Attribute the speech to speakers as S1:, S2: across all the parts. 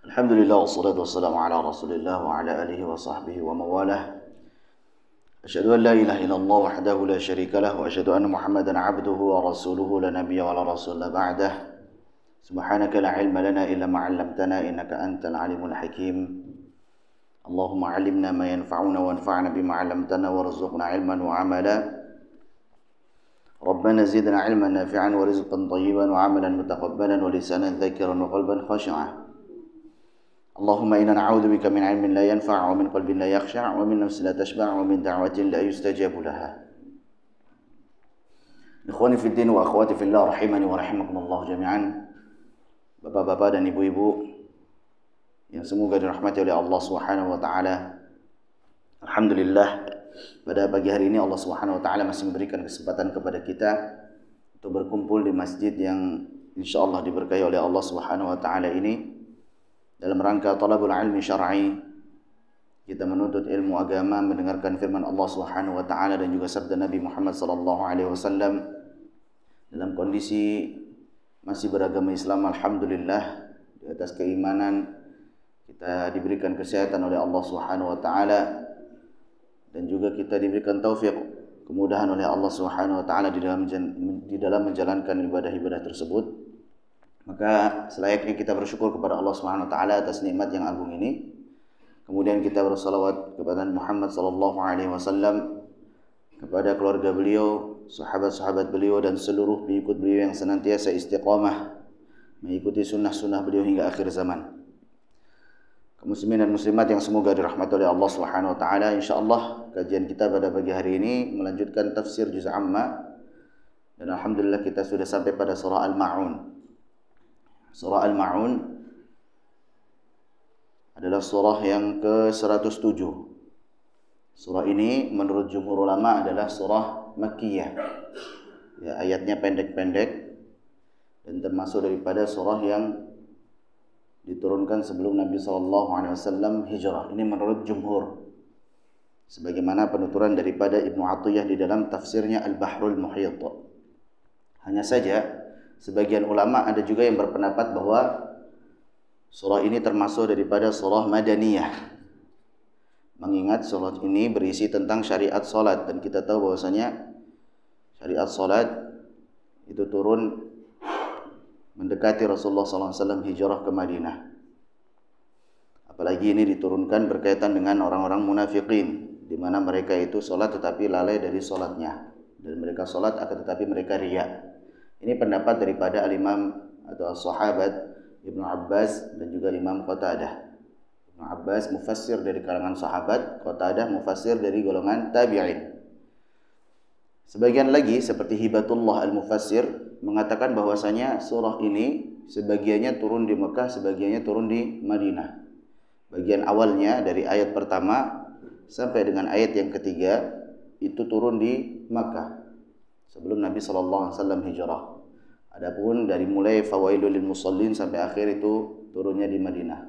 S1: Alhamdulillah wassalatu wassalamu ala Rasulillah wa ala alihi wa sahbihi wa mawalah. Asyhadu an la ilaha illallah wahdahu la syarika lah wa asyhadu anna Muhammadan abduhu wa rasuluhu la nabiyya wa la rasula ba'dah. Subhanaka la ilma lana illa ma 'allamtana innaka antal alimul hakim. Allahumma 'allimna ma yanfa'una wanfa'na bima 'allamtana warzuqna 'ilman wa 'amala. Rabbana zidna 'ilman nafi'an wa rizqan thayyiban wa 'amalan mutaqabbalan wa lisanan dzakiran wa qalban khashi'an. Allahumma inna na'udzubika min 'ilmin la yanfa' wa min qalbin la yakhsha' wa min nafsin la tashba' wa min da'watin la yustajabu laha. Ikhwani fid din wa akhwati fillah rahimani wa rahimakumullah jami'an. Bapak-bapak dan ibu-ibu yang semoga dirahmati oleh Allah Subhanahu wa taala. Alhamdulillah, pada pagi hari ini Allah Subhanahu wa taala masih memberikan kesempatan kepada kita untuk berkumpul di masjid yang insyaallah diberkahi oleh Allah Subhanahu wa taala ini dalam rangka talabul ilmi syar'i. Kita menuntut ilmu agama, mendengarkan firman Allah Subhanahu wa taala dan juga sabda Nabi Muhammad sallallahu alaihi wasallam dalam kondisi masih beragama Islam. Alhamdulillah, di atas keimanan kita diberikan kesehatan oleh Allah Subhanahu wa taala dan juga kita diberikan taufik, kemudahan oleh Allah Subhanahu wa taala di dalam menjalankan ibadah-ibadah tersebut. Maka selayaknya kita bersyukur kepada Allah Subhanahu wa taala atas nikmat yang agung ini. Kemudian kita bersalawat kepada Muhammad sallallahu alaihi wasallam, kepada keluarga beliau, sahabat-sahabat beliau dan seluruh pengikut beliau yang senantiasa istiqamah mengikuti sunnah-sunnah beliau hingga akhir zaman. Kaum muslimin dan muslimat yang semoga dirahmati oleh Allah Subhanahu wa taala, insyaallah kajian kita pada pagi hari ini melanjutkan tafsir juz amma dan alhamdulillah kita sudah sampai pada surah Al-Ma'un. Surah Al-Ma'un adalah surah yang ke-107. Surah ini menurut jumhur ulama adalah surah Makkiyah. Ya, ayatnya pendek-pendek dan termasuk daripada surah yang diturunkan sebelum Nabi SAW hijrah. Ini menurut jumhur. Sebagaimana penuturan daripada Ibnu Athaillah di dalam tafsirnya Al-Bahrul Muhit. Hanya saja sebagian ulama ada juga yang berpendapat bahwa surah ini termasuk daripada surah Madaniyah. Mengingat surah ini berisi tentang syariat salat dan kita tahu bahwasanya syariat salat itu turun mendekati Rasulullah SAW hijrah ke Madinah. Apalagi ini diturunkan berkaitan dengan orang-orang munafikin, di mana mereka itu salat tetapi lalai dari salatnya dan mereka salat akan tetapi mereka riya. Ini pendapat daripada al-Imam atau sahabat Ibnu Abbas dan juga Imam Qatadah. Ibnu Abbas mufassir dari kalangan sahabat, Qatadah mufassir dari golongan tabi'in. Sebagian lagi seperti Hibatullah al-Mufassir mengatakan bahwasanya surah ini sebagiannya turun di Mekah, sebagiannya turun di Madinah. Bagian awalnya dari ayat pertama sampai dengan ayat yang ketiga itu turun di Makkah sebelum Nabi SAW hijrah. Adapun dari mulai fawailul lil musallin sampai akhir itu turunnya di Madinah.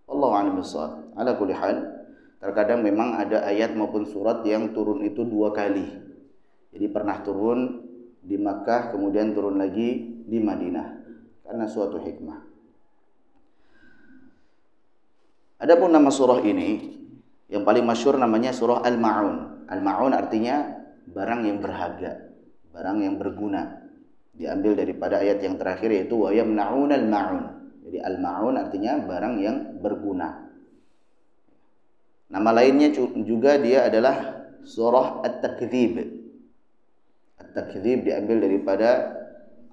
S1: Wallahu a'lam bishawab. Ala kulli hal, terkadang memang ada ayat maupun surat yang turun itu dua kali. Jadi pernah turun di Makkah kemudian turun lagi di Madinah karena suatu hikmah. Adapun nama surah ini yang paling masyhur namanya surah Al-Ma'un. Al-Ma'un artinya barang yang berharga, barang yang berguna. Diambil daripada ayat yang terakhir yaitu wa yamna'unal ma'un. Jadi al-ma'un artinya barang yang berguna. Nama lainnya juga dia adalah surah At-Takdzib. At-Takdzib diambil daripada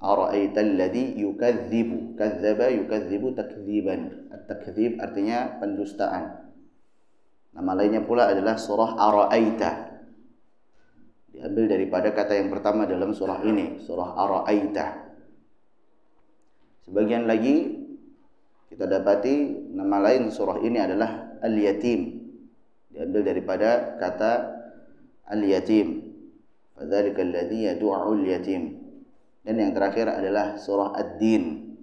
S1: ara'aital ladzi yukadzibu, kadzdzaba yukadzibu takdziban. At-Takdzib artinya pendustaan. Nama lainnya pula adalah surah Ara'aita. Diambil daripada kata yang pertama dalam surah ini, surah Ara'aita. Sebagian lagi kita dapati nama lain surah ini adalah Al-Yatim. Diambil daripada kata Al-Yatim. Fadzalika alladzi yad'u'ul yatim. Dan yang terakhir adalah surah Ad-Din.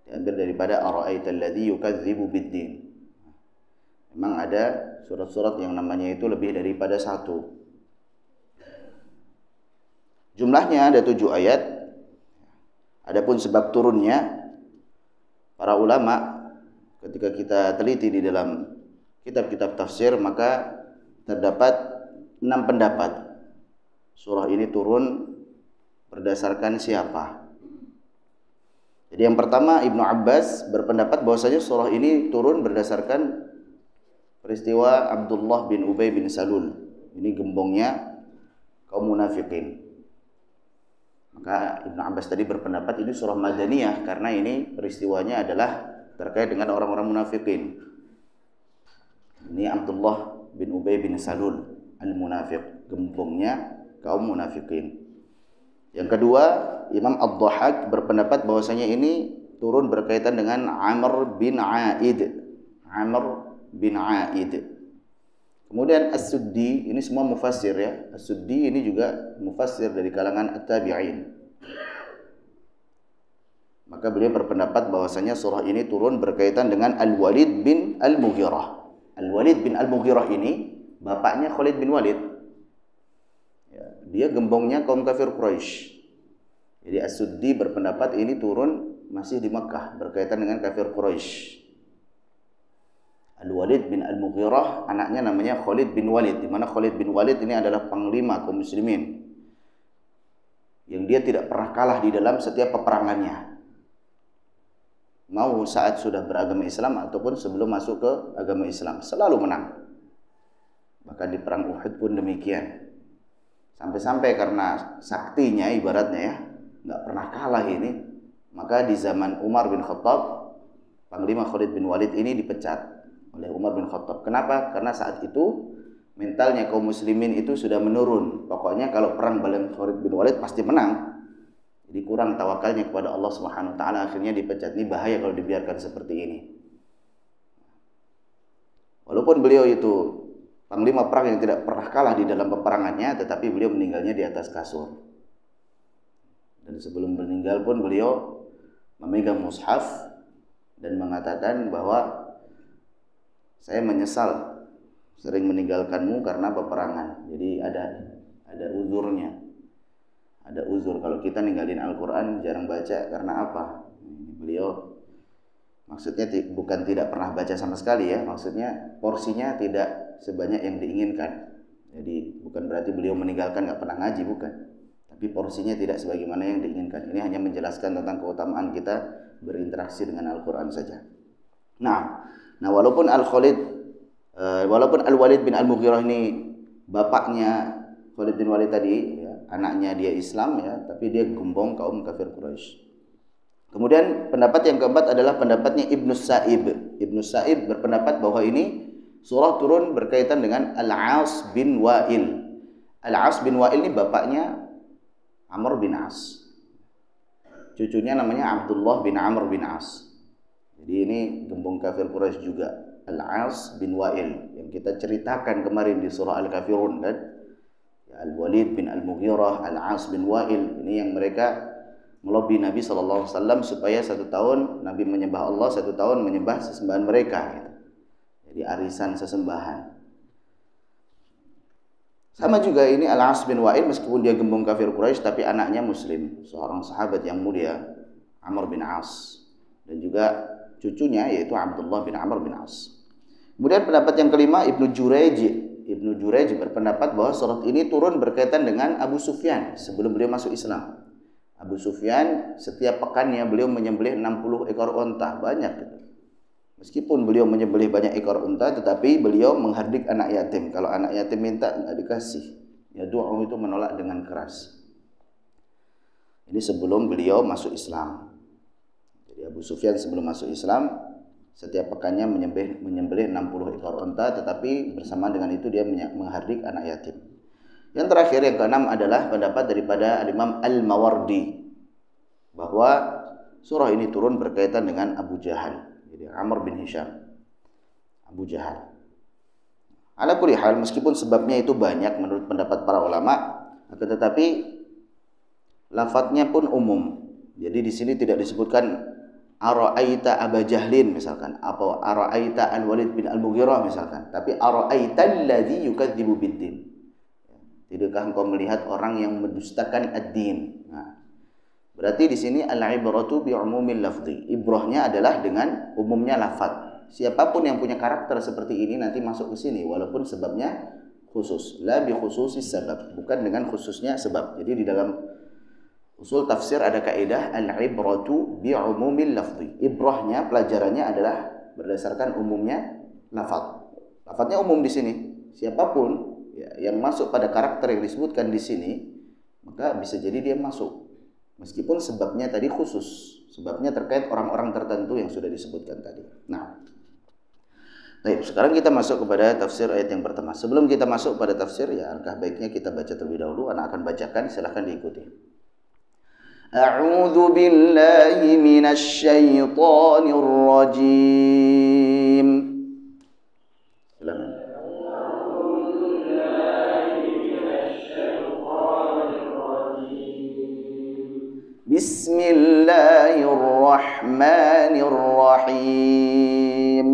S1: Diambil daripada Ara'aital ladzi yukadzibu bid-din. Memang ada surat-surat yang namanya itu lebih daripada satu. Jumlahnya ada 7 ayat. Adapun sebab turunnya, para ulama ketika kita teliti di dalam kitab-kitab tafsir, maka terdapat 6 pendapat surah ini turun berdasarkan siapa. Jadi yang pertama, Ibnu Abbas berpendapat bahwasanya surah ini turun berdasarkan peristiwa Abdullah bin Ubay bin Salul. Ini gembongnya kaum munafikin. Maka Ibnu Abbas tadi berpendapat ini surah Madaniyah karena ini peristiwanya adalah terkait dengan orang-orang munafikin. Ini Abdullah bin Ubay bin Salul al-Munafiq, gembongnya kaum munafikin. Yang kedua, Imam Ad-Dhahhak berpendapat bahwasanya ini turun berkaitan dengan Amr bin Aid. Amr bin Aid. Kemudian As-Suddi, ini semua mufassir ya. As-Suddi ini juga mufassir dari kalangan At-Tabi'in. Maka beliau berpendapat bahwasanya surah ini turun berkaitan dengan Al-Walid bin Al-Mughirah. Al-Walid bin Al-Mughirah ini bapaknya Khalid bin Walid. Ya, dia gembongnya kaum kafir Quraisy. Jadi As-Suddi berpendapat ini turun masih di Makkah berkaitan dengan kafir Quraisy. Al-Walid bin Al-Mughirah anaknya namanya Khalid bin Walid, di mana Khalid bin Walid ini adalah panglima kaum muslimin yang dia tidak pernah kalah di dalam setiap peperangannya, mau saat sudah beragama Islam ataupun sebelum masuk ke agama Islam, selalu menang. Bahkan di perang Uhud pun demikian. Sampai-sampai karena saktinya ibaratnya ya, nggak pernah kalah ini, maka di zaman Umar bin Khattab, panglima Khalid bin Walid ini dipecat oleh Umar bin Khattab. Kenapa? Karena saat itu mentalnya kaum muslimin itu sudah menurun. Pokoknya kalau perang bareng Khalid bin Walid pasti menang. Jadi kurang tawakalnya kepada Allah Subhanahu wa taala, akhirnya dipecat. Ini bahaya kalau dibiarkan seperti ini. Walaupun beliau itu panglima perang yang tidak pernah kalah di dalam peperangannya, tetapi beliau meninggalnya di atas kasur. Dan sebelum meninggal pun beliau memegang mushaf dan mengatakan bahwa saya menyesal sering meninggalkanmu karena peperangan. Jadi ada uzurnya. Ada uzur kalau kita ninggalin Al-Qur'an jarang baca karena apa? Beliau maksudnya bukan tidak pernah baca sama sekali ya, maksudnya porsinya tidak sebanyak yang diinginkan. Jadi bukan berarti beliau meninggalkan enggak pernah ngaji, bukan. Tapi porsinya tidak sebagaimana yang diinginkan. Ini hanya menjelaskan tentang keutamaan kita berinteraksi dengan Al-Qur'an saja. Nah, walaupun Al-Walid bin Al-Mughirah ini bapaknya Khalid bin Walid tadi, ya, anaknya dia Islam ya, tapi dia gembong kaum kafir Quraisy. Kemudian pendapat yang keempat adalah pendapatnya Ibnu Sa'ib. Ibnu Sa'ib berpendapat bahwa ini surah turun berkaitan dengan Al-As bin Wa'il. Al-As bin Wa'il ini bapaknya Amr bin As. Cucunya namanya Abdullah bin Amr bin As. Jadi ini gembong kafir Quraisy juga, Al-As bin Wa'il yang kita ceritakan kemarin di surah Al-Kafirun kan. Al-Walid bin Al-Mughirah, Al-As bin Wa'il, ini yang mereka melobi Nabi SAW supaya 1 tahun Nabi menyembah Allah, 1 tahun menyembah sesembahan mereka gitu. Jadi arisan sesembahan. Sama juga ini Al-As bin Wa'il, meskipun dia gembong kafir Quraisy tapi anaknya muslim, seorang sahabat yang mulia, Amr bin As, dan juga cucunya yaitu Abdullah bin Amr bin As. Kemudian pendapat yang kelima, Ibnu Jurayj berpendapat bahwa surat ini turun berkaitan dengan Abu Sufyan sebelum beliau masuk Islam. Abu Sufyan setiap pekannya beliau menyembelih 60 ekor unta, banyak gitu. Meskipun beliau menyembelih banyak ekor unta, tetapi beliau menghardik anak yatim. Kalau anak yatim minta enggak dikasih. Ya doa itu menolak dengan keras. Ini sebelum beliau masuk Islam. Jadi Abu Sufyan sebelum masuk Islam setiap pekannya menyembelih 60 ekor unta, tetapi bersamaan dengan itu dia menghardik anak yatim. Yang terakhir, yang keenam adalah pendapat daripada Imam Al-Mawardi bahwa surah ini turun berkaitan dengan Abu Jahal. Jadi Amr bin Hisham, Abu Jahal. Ala kulli hal, meskipun sebabnya itu banyak menurut pendapat para ulama, akan tetapi lafadznya pun umum. Jadi di sini tidak disebutkan ara'aita Aba Jahlin misalkan, atau ara'aita Al-Walid bin Al-Mughirah misalkan, tapi ara'aita alladzi yukadzibu bid-din. Tidakkah engkau melihat orang yang mendustakan ad-din? Nah, berarti di sini al-ibratu bi umumil lafzi. Ibrahnya adalah dengan umumnya lafaz. siapapun yang punya karakter seperti ini nanti masuk ke sini walaupun sebabnya khusus. La bi khususis sabab, bukan dengan khususnya sebab. Jadi di dalam usul tafsir ada kaidah al-ibratu bi umumil lafzi. Ibrahnya, pelajarannya adalah berdasarkan umumnya lafaz. Lafaznya umum di sini. Siapapun ya, yang masuk pada karakter yang disebutkan di sini, maka bisa jadi dia masuk. Meskipun sebabnya tadi khusus. Sebabnya terkait orang-orang tertentu yang sudah disebutkan tadi. Nah, baik, sekarang kita masuk kepada tafsir ayat yang pertama. Sebelum kita masuk pada tafsir, ya alangkah baiknya kita baca terlebih dahulu. Anak akan bacakan, silahkan diikuti. A'udzu billahi minasy syaithanir rajim. Silakan. Bismillahirrahmanirrahim.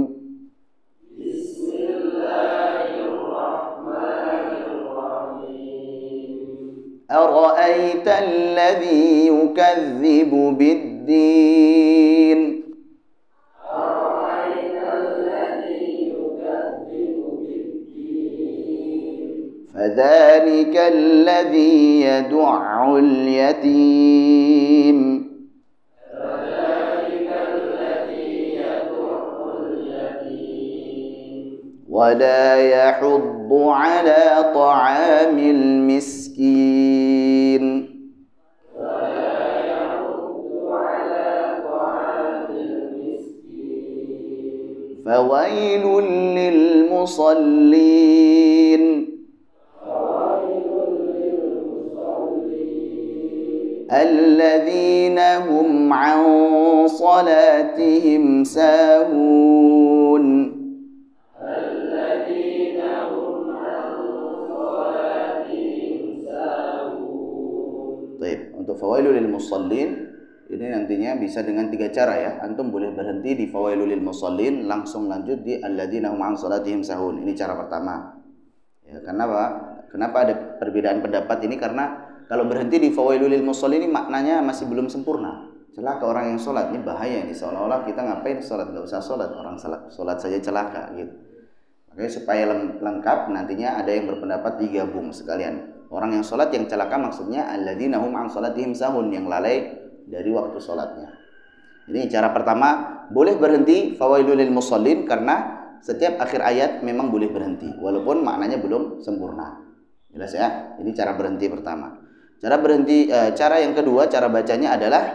S1: أرأيت الذي يكذب بالدين فذلك الذي يدع اليتيم ولا يحض على طعام المسكين فويل للمصلين الذين هم عن صلاتهم ساهون Untuk fawailul lil musallin ini nantinya bisa dengan 3 cara ya. Antum boleh berhenti di fawailul lil musallin, langsung lanjut di alladzina hum an salatihim sahun. Ini cara pertama. Ya, kenapa ada perbedaan pendapat ini? Karena kalau berhenti di fawailul lil musallin ini maknanya masih belum sempurna. Celaka orang yang sholat, ini bahaya ini. Seolah-olah kita ngapain sholat, nggak usah sholat, orang sholat saja celaka gitu. Makanya supaya lengkap nantinya ada yang berpendapat digabung sekalian. Orang yang sholat yang celaka maksudnya alladzina hum an salatihim sahun, yang lalai dari waktu sholatnya. Ini cara pertama, boleh berhenti fawailul lil musallin karena setiap akhir ayat memang boleh berhenti walaupun maknanya belum sempurna. Jelas ya? Ini cara berhenti pertama. Cara yang kedua, cara bacanya adalah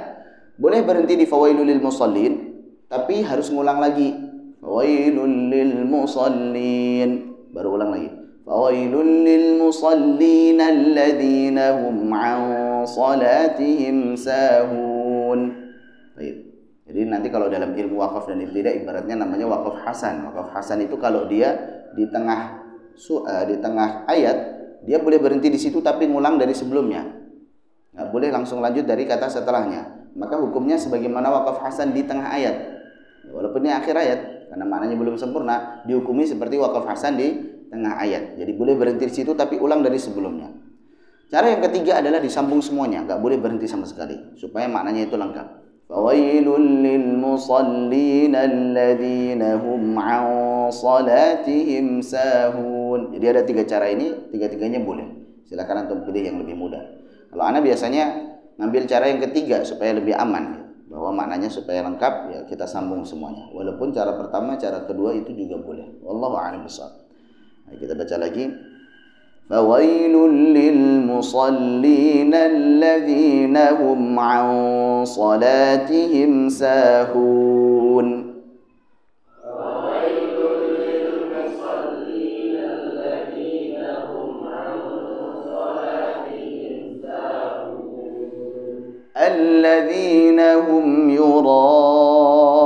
S1: boleh berhenti di fawailul lil musallin tapi harus ngulang lagi. Fawailul lil musallin, baru ulang lagi. Fawailul lil musallin alladzina hum an salatihim sahun. Baik. Jadi nanti kalau dalam ilmu wakaf dan ibtidah ibaratnya namanya wakaf hasan. Wakaf hasan itu kalau dia di tengah ayat dia boleh berhenti di situ tapi ngulang dari sebelumnya. Nggak boleh langsung lanjut dari kata setelahnya. Maka hukumnya sebagaimana wakaf hasan di tengah ayat. Walaupun ini akhir ayat karena maknanya belum sempurna, dihukumi seperti wakaf hasan di tengah ayat. Jadi boleh berhenti di situ tapi ulang dari sebelumnya. Cara yang ketiga adalah disambung semuanya, nggak boleh berhenti sama sekali supaya maknanya itu lengkap. Fawailul lil musallin alladzina hum an salatihim sahun. Jadi ada 3 cara ini, 3-tiganya boleh. Silakan antum pilih yang lebih mudah. Kalau ana biasanya ngambil cara yang ketiga supaya lebih aman, bahwa maknanya supaya lengkap ya kita sambung semuanya. Walaupun cara pertama, cara kedua itu juga boleh. Wallahu a'lam bishawab. Kita baca lagi. Fawailul lil musallin alladzina hum an salatihim sahun. Fawailul lil musallin alladzina hum an salatihim sahun. Alladzina hum yura'un.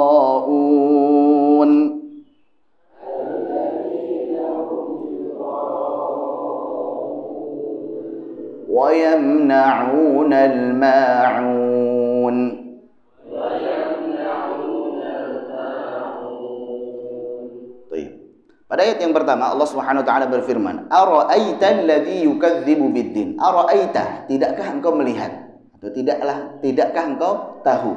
S1: ويمنعون الماعون. Pada ayat yang pertama Allah Subhanahu wa taala berfirman, "Ara'aita alladzi yukadzibu biddin." Ara'aita, tidakkah engkau melihat atau tidakkah engkau tahu?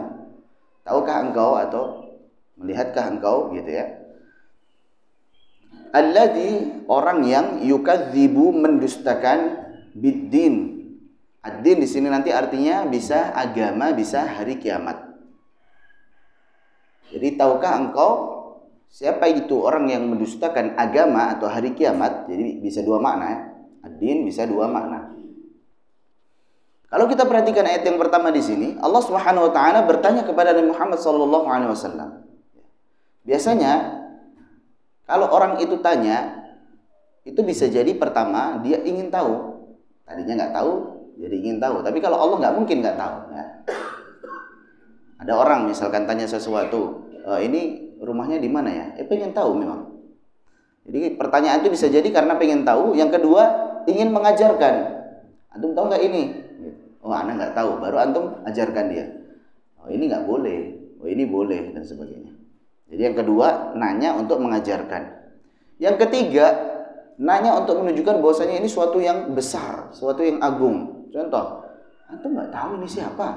S1: Tahukah engkau atau melihatkah engkau gitu ya? alladzi, orang yang yukadzibu, mendustakan, biddin. Ad-din di sini nanti artinya bisa agama, bisa hari kiamat. Jadi tahukah engkau siapa itu orang yang mendustakan agama atau hari kiamat? Jadi bisa dua makna. Ad-din bisa dua makna. Kalau kita perhatikan ayat yang pertama di sini, Allah Subhanahu wa taala bertanya kepada Nabi Muhammad sallallahu alaihi wasallam. Biasanya kalau orang itu tanya, itu bisa jadi pertama dia ingin tahu. Tadinya nggak tahu, jadi ingin tahu. Tapi kalau Allah nggak mungkin nggak tahu. Ya. Ada orang misalkan tanya sesuatu, ini rumahnya di mana ya? Pengen tahu memang. Jadi pertanyaan itu bisa jadi karena pengen tahu. Yang kedua, ingin mengajarkan. Antum tahu nggak ini? Oh, anak nggak tahu. Baru antum ajarkan dia. Oh, ini nggak boleh. Oh, ini boleh dan sebagainya. Jadi yang kedua, nanya untuk mengajarkan. Yang ketiga, nanya untuk menunjukkan bahwasanya ini suatu yang besar, suatu yang agung. Contoh, antum nggak tahu ini siapa?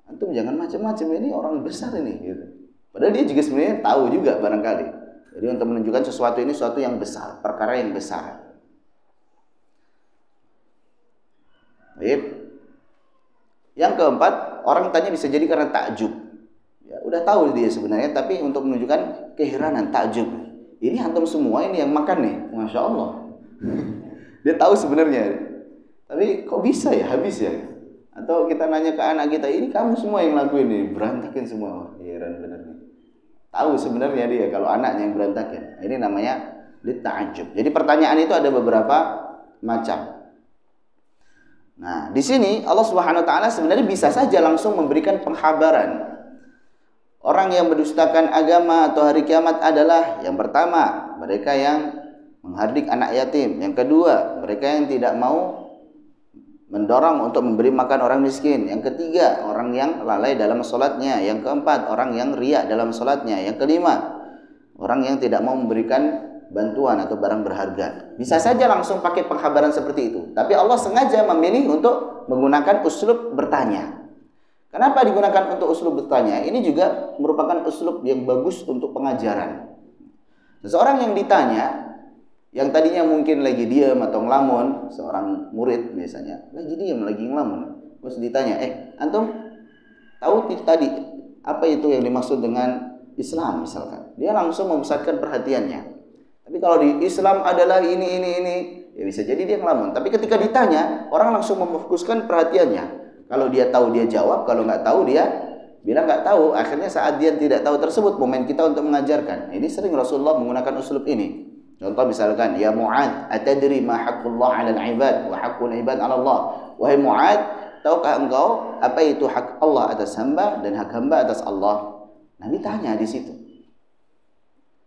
S1: Antum jangan macam-macam, ini orang besar ini. Gitu. Padahal dia juga sebenarnya tahu juga barangkali. Jadi untuk menunjukkan sesuatu ini suatu yang besar, perkara yang besar. Baik. Yang keempat, orang tanya bisa jadi karena takjub. Ya, udah tahu dia sebenarnya, tapi untuk menunjukkan keheranan, takjub. Ini antum semua ini yang makan nih, Masya Allah. Dia tahu sebenarnya, tapi kok bisa ya, habis ya? Atau kita nanya ke anak kita, ini kamu semua yang lakuin nih, berantakin semua. Heran bener nih. Tahu sebenarnya dia kalau anaknya yang berantakin. Ini namanya litta'ajub. Jadi pertanyaan itu ada beberapa macam. Nah, di sini Allah Subhanahu wa taala sebenarnya bisa saja langsung memberikan pengkhabaran. Orang yang mendustakan agama atau hari kiamat adalah yang pertama, mereka yang menghardik anak yatim. Yang kedua, mereka yang tidak mau mendorong untuk memberi makan orang miskin. Yang ketiga, orang yang lalai dalam sholatnya. Yang keempat, orang yang riak dalam sholatnya. Yang kelima, orang yang tidak mau memberikan bantuan atau barang berharga. Bisa saja langsung pakai pengkhabaran seperti itu. Tapi Allah sengaja memilih untuk menggunakan uslub bertanya. Kenapa digunakan untuk uslub bertanya? Ini juga merupakan uslub yang bagus untuk pengajaran. Seseorang yang ditanya, yang tadinya mungkin lagi diam atau ngelamun, seorang murid misalnya, lagi diam, lagi ngelamun. Terus ditanya, antum tahu tadi apa itu yang dimaksud dengan Islam misalkan? Dia langsung memusatkan perhatiannya. Tapi kalau di Islam adalah ini, ya bisa jadi dia ngelamun. Tapi ketika ditanya, orang langsung memfokuskan perhatiannya. Kalau dia tahu dia jawab, kalau nggak tahu dia bilang nggak tahu. Akhirnya saat dia tidak tahu tersebut, momen kita untuk mengajarkan. Ini sering Rasulullah menggunakan uslub ini. Contoh misalkan, ya Mu'ad, atadri ma haqqullah 'alal 'ibad wa haqqul 'ibad 'ala Allah. Wahai Mu'ad, tahukah engkau apa itu hak Allah atas hamba dan hak hamba atas Allah? Nabi tanya di situ.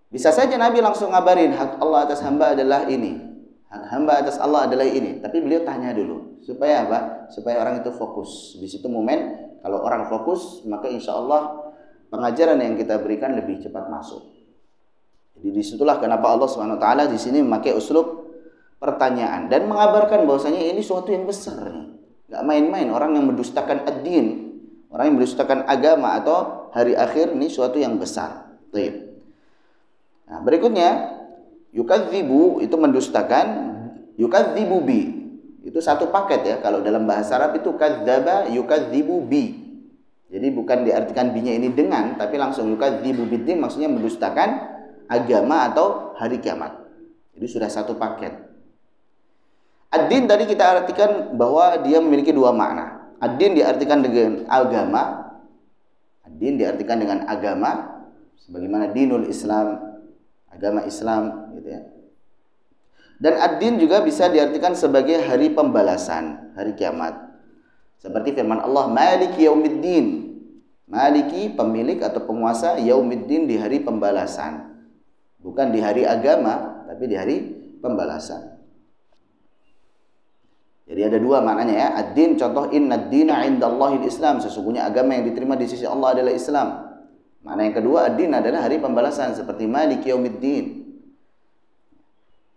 S1: Bisa saja Nabi langsung ngabarin hak Allah atas hamba adalah ini. Hak hamba atas Allah adalah ini. Tapi beliau tanya dulu. Supaya apa? Supaya orang itu fokus. Di situ momen, kalau orang fokus, maka insya Allah pengajaran yang kita berikan lebih cepat masuk. Jadi disitulah kenapa Allah SWT di sini memakai uslub pertanyaan. Dan mengabarkan bahwasanya ini suatu yang besar nih. Gak main-main. Orang yang mendustakan ad-din, orang yang mendustakan agama atau hari akhir, ini suatu yang besar. Nah, berikutnya, yukadzibu itu mendustakan, yukadzibu bi itu satu paket ya. Kalau dalam bahasa Arab itu kadzdzaba yukadzibu bi. Jadi bukan diartikan bi-nya ini dengan, tapi langsung yukadzibu biddin, maksudnya mendustakan agama atau hari kiamat. Jadi sudah satu paket. Ad-din tadi kita artikan bahwa dia memiliki dua makna. Ad-din diartikan dengan agama. Ad-din diartikan dengan agama, sebagaimana dinul Islam, agama Islam gitu ya. Dan ad-din juga bisa diartikan sebagai hari pembalasan, hari kiamat. Seperti firman Allah, Maliki yaumiddin. Maliki, pemilik atau penguasa, yaumiddin, di hari pembalasan. Bukan di hari agama, tapi di hari pembalasan. Jadi ada dua maknanya ya. Ad-din, contoh, innad dina indallahil Islam. Sesungguhnya agama yang diterima di sisi Allah adalah Islam. Makna yang kedua, ad-din adalah hari pembalasan, seperti Maliki yaumiddin,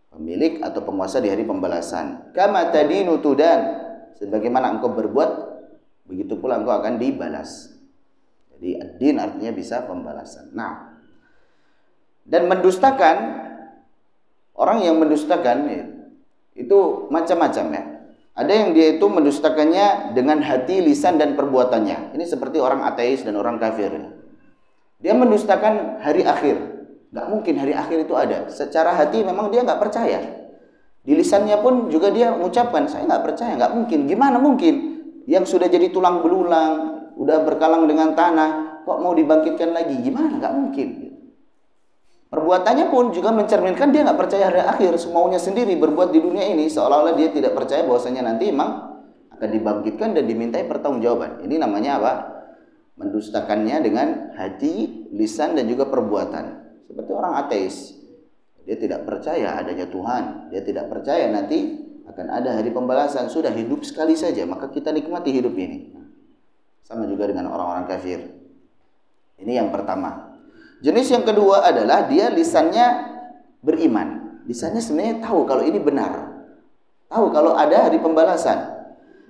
S1: pemilik atau penguasa di hari pembalasan. Kama tadinu tudan, sebagaimana engkau berbuat, begitu pula engkau akan dibalas. Jadi ad-din artinya bisa pembalasan. Nah, Dan mendustakan, orang yang mendustakan itu macam-macam ya. Ada yang dia itu mendustakannya dengan hati, lisan, dan perbuatannya. Ini seperti orang ateis dan orang kafir. Dia mendustakan hari akhir. Gak mungkin hari akhir itu ada. Secara hati memang dia gak percaya. Di lisannya pun juga dia mengucapkan, saya gak percaya, gak mungkin. Gimana mungkin? Yang sudah jadi tulang belulang, udah berkalang dengan tanah, kok mau dibangkitkan lagi? Gimana? Gak mungkin. Perbuatannya pun juga mencerminkan dia nggak percaya hari akhir, semaunya sendiri berbuat di dunia ini seolah-olah dia tidak percaya bahwasanya nanti memang akan dibangkitkan dan dimintai pertanggungjawaban. Ini namanya apa? Mendustakannya dengan hati, lisan, dan juga perbuatan. Seperti orang ateis, dia tidak percaya adanya Tuhan, dia tidak percaya nanti akan ada hari pembalasan. Sudah hidup sekali saja, maka kita nikmati hidup ini. Sama juga dengan orang-orang kafir. Ini yang pertama. Jenis yang kedua adalah dia lisannya beriman. Lisannya sebenarnya tahu kalau ini benar. Tahu kalau ada hari pembalasan.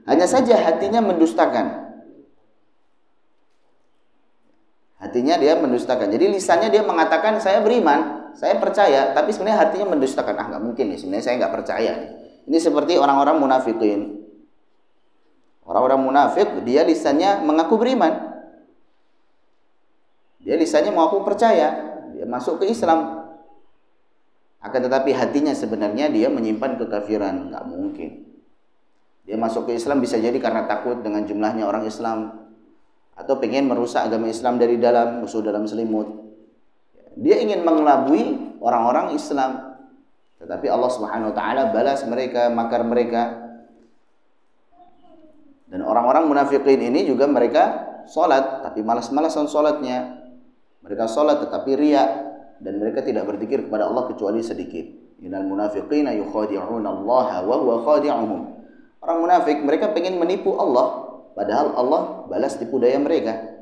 S1: Hanya saja hatinya mendustakan. Hatinya dia mendustakan. Jadi lisannya dia mengatakan saya beriman, saya percaya, tapi sebenarnya hatinya mendustakan. Nggak mungkin nih, sebenarnya saya nggak percaya. Ini seperti orang-orang munafikin. Orang-orang munafik, dia lisannya mengaku beriman. Dia lisannya mengaku percaya, dia masuk ke Islam. Akan tetapi hatinya sebenarnya dia menyimpan kekafiran. Nggak mungkin. Dia masuk ke Islam bisa jadi karena takut dengan jumlahnya orang Islam, atau pengen merusak agama Islam dari dalam, musuh dalam selimut. Dia ingin mengelabui orang-orang Islam. Tetapi Allah Subhanahu wa taala balas mereka, makar mereka. Dan orang-orang munafikin ini juga mereka salat tapi malas-malasan salatnya. Mereka salat tetapi riya, dan mereka tidak berzikir kepada Allah kecuali sedikit. Innal munafiqina yukhadi'una Allah wa huwa khadi'uhum. Orang munafik mereka pengen menipu Allah, padahal Allah balas tipu daya mereka.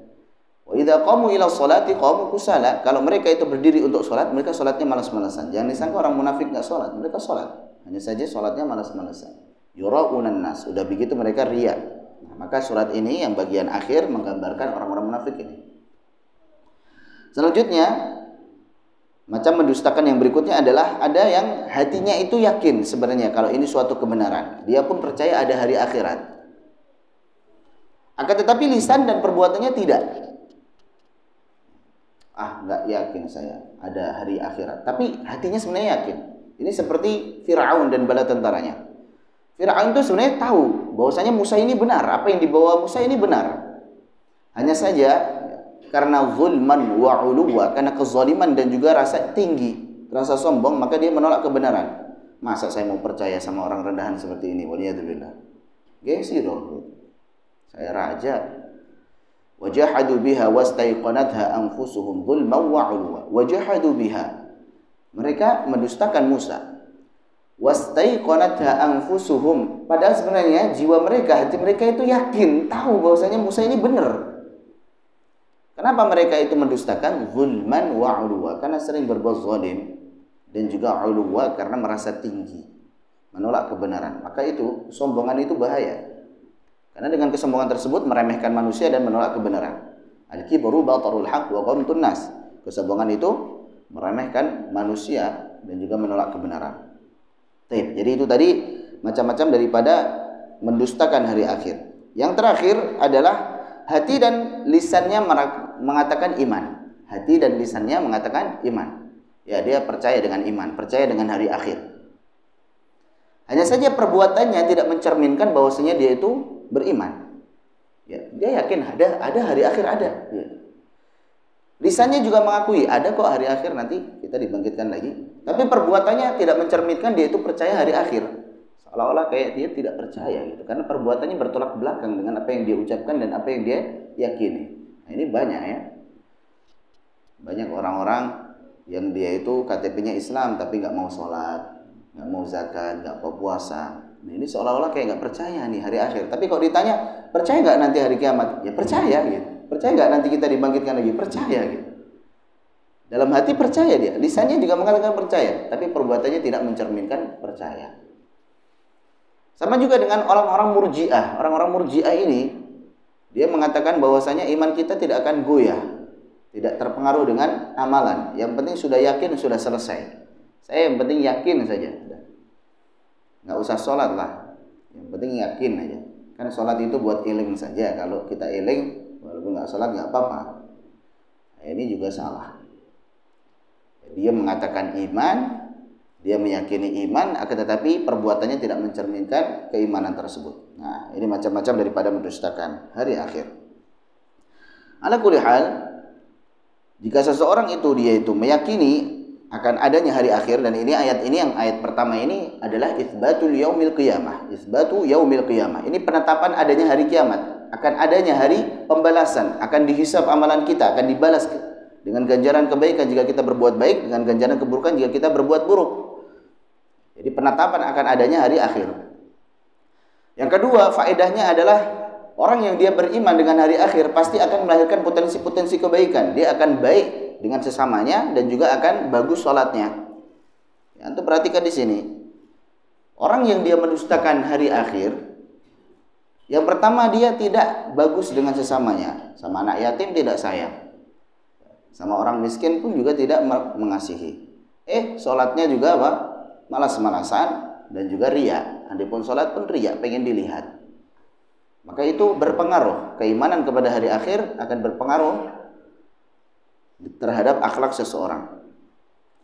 S1: Wa idza qamu ila sholati qamu kusala. Kalau mereka itu berdiri untuk salat, mereka salatnya malas-malasan. Jangan disangka orang munafik enggak salat, mereka salat. Hanya saja salatnya malas-malasan. Yura'unan nas. Udah begitu mereka riya. Nah, maka surat ini yang bagian akhir menggambarkan orang-orang munafik ini. Selanjutnya, macam mendustakan yang berikutnya adalah ada yang hatinya itu yakin sebenarnya kalau ini suatu kebenaran. Dia pun percaya ada hari akhirat. Akan tetapi lisan dan perbuatannya tidak. Nggak yakin saya ada hari akhirat. Tapi hatinya sebenarnya yakin. Ini seperti Fir'aun dan bala tentaranya. Fir'aun itu sebenarnya tahu bahwasanya Musa ini benar. Apa yang dibawa Musa ini benar. Hanya saja karena zulman wa uluwa, karena kezaliman dan juga rasa tinggi, rasa sombong, maka dia menolak kebenaran. Masa saya mau percaya sama orang rendahan seperti ini? Waliyadzubillah. Gengsi dong. Saya raja. Wajahadu biha wastaiqanatha anfusuhum zulman wa uluwa. Wajahadu biha. Mereka mendustakan Musa. Wastaiqanatha anfusuhum. Padahal sebenarnya jiwa mereka, hati mereka itu yakin, tahu bahwasanya Musa ini benar. Kenapa mereka itu mendustakan? Zulman wa uluwa, karena sering berbuat zalim, dan juga uluwa karena merasa tinggi, menolak kebenaran. Maka itu sombongan itu bahaya. Karena dengan kesombongan tersebut meremehkan manusia dan menolak kebenaran. Al-kibru batarul haq wa ghamtun nas. Kesombongan itu meremehkan manusia dan juga menolak kebenaran. Jadi itu tadi macam-macam daripada mendustakan hari akhir. Yang terakhir adalah hati dan lisannya mengatakan iman. Hati dan lisannya mengatakan iman. Ya, dia percaya dengan iman, percaya dengan hari akhir. Hanya saja perbuatannya tidak mencerminkan bahwasanya dia itu beriman. Ya, dia yakin ada hari akhir ada. Ya. Lisannya juga mengakui ada kok hari akhir, nanti kita dibangkitkan lagi. Tapi perbuatannya tidak mencerminkan dia itu percaya hari akhir. Seolah-olah kayak dia tidak percaya gitu, karena perbuatannya bertolak belakang dengan apa yang dia ucapkan dan apa yang dia yakini. Nah, ini banyak ya. Banyak orang-orang yang dia itu KTP-nya Islam tapi nggak mau sholat, nggak mau zakat, nggak mau puasa. Nah, ini seolah-olah kayak nggak percaya nih hari akhir. Tapi kalau ditanya, percaya nggak nanti hari kiamat? Ya percaya gitu. Percaya nggak nanti kita dibangkitkan lagi? Percaya gitu. Dalam hati percaya dia, lisannya juga mengatakan percaya, tapi perbuatannya tidak mencerminkan percaya. Sama juga dengan orang-orang murji'ah. Orang-orang murji'ah ini dia mengatakan bahwasanya iman kita tidak akan goyah. tidak terpengaruh dengan amalan. Yang penting sudah yakin, sudah selesai. Saya yang penting yakin saja. Nggak usah sholat lah, yang penting yakin aja. Kan sholat itu buat iling saja. Kalau kita iling, walaupun nggak sholat nggak apa-apa. Nah, ini juga salah. Dia mengatakan iman, dia meyakini iman, akan tetapi perbuatannya tidak mencerminkan keimanan tersebut. Nah, ini macam-macam daripada mendustakan hari akhir. Ala kulli hal, jika seseorang dia meyakini akan adanya hari akhir, dan ini yang ayat pertama ini adalah itsbatul yaumil qiyamah. Itsbatu yaumil qiyamah. Ini penetapan adanya hari kiamat, akan adanya hari pembalasan, akan dihisab amalan kita, akan dibalas dengan ganjaran kebaikan jika kita berbuat baik, dengan ganjaran keburukan jika kita berbuat buruk. Jadi penetapan akan adanya hari akhir. Yang kedua, faedahnya adalah orang yang dia beriman dengan hari akhir pasti akan melahirkan potensi-potensi kebaikan. Dia akan baik dengan sesamanya dan juga akan bagus sholatnya. Ya, antum perhatikan di sini. Orang yang dia mendustakan hari akhir, yang pertama dia tidak bagus dengan sesamanya. Sama anak yatim tidak sayang. Sama orang miskin pun juga tidak mengasihi. Sholatnya juga apa? Malas-malasan dan juga riya. Adapun sholat pun riya, pengen dilihat. Maka itu berpengaruh. Keimanan kepada hari akhir akan berpengaruh terhadap akhlak seseorang.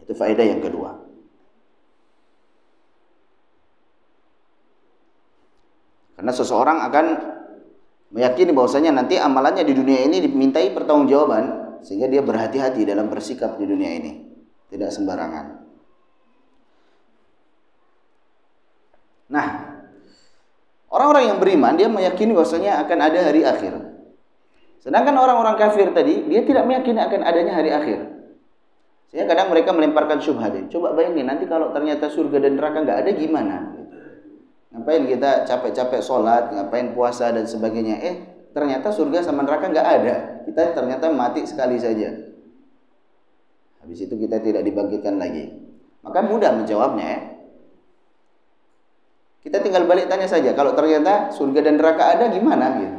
S1: Itu faedah yang kedua. Karena seseorang akan meyakini bahwasanya nanti amalannya di dunia ini dimintai pertanggungjawaban, sehingga dia berhati-hati dalam bersikap di dunia ini, tidak sembarangan. Nah, orang-orang yang beriman dia meyakini bahwasanya akan ada hari akhir. Sedangkan orang-orang kafir tadi dia tidak meyakini akan adanya hari akhir. Sehingga kadang mereka melemparkan syubhat. Coba bayangin nanti kalau ternyata surga dan neraka nggak ada gimana? Ngapain kita capek-capek sholat, ngapain puasa dan sebagainya? Ternyata surga sama neraka nggak ada. Kita ternyata mati sekali saja. Habis itu kita tidak dibangkitkan lagi. Maka mudah menjawabnya. Kita tinggal balik tanya saja. Kalau ternyata surga dan neraka ada gimana? Gitu.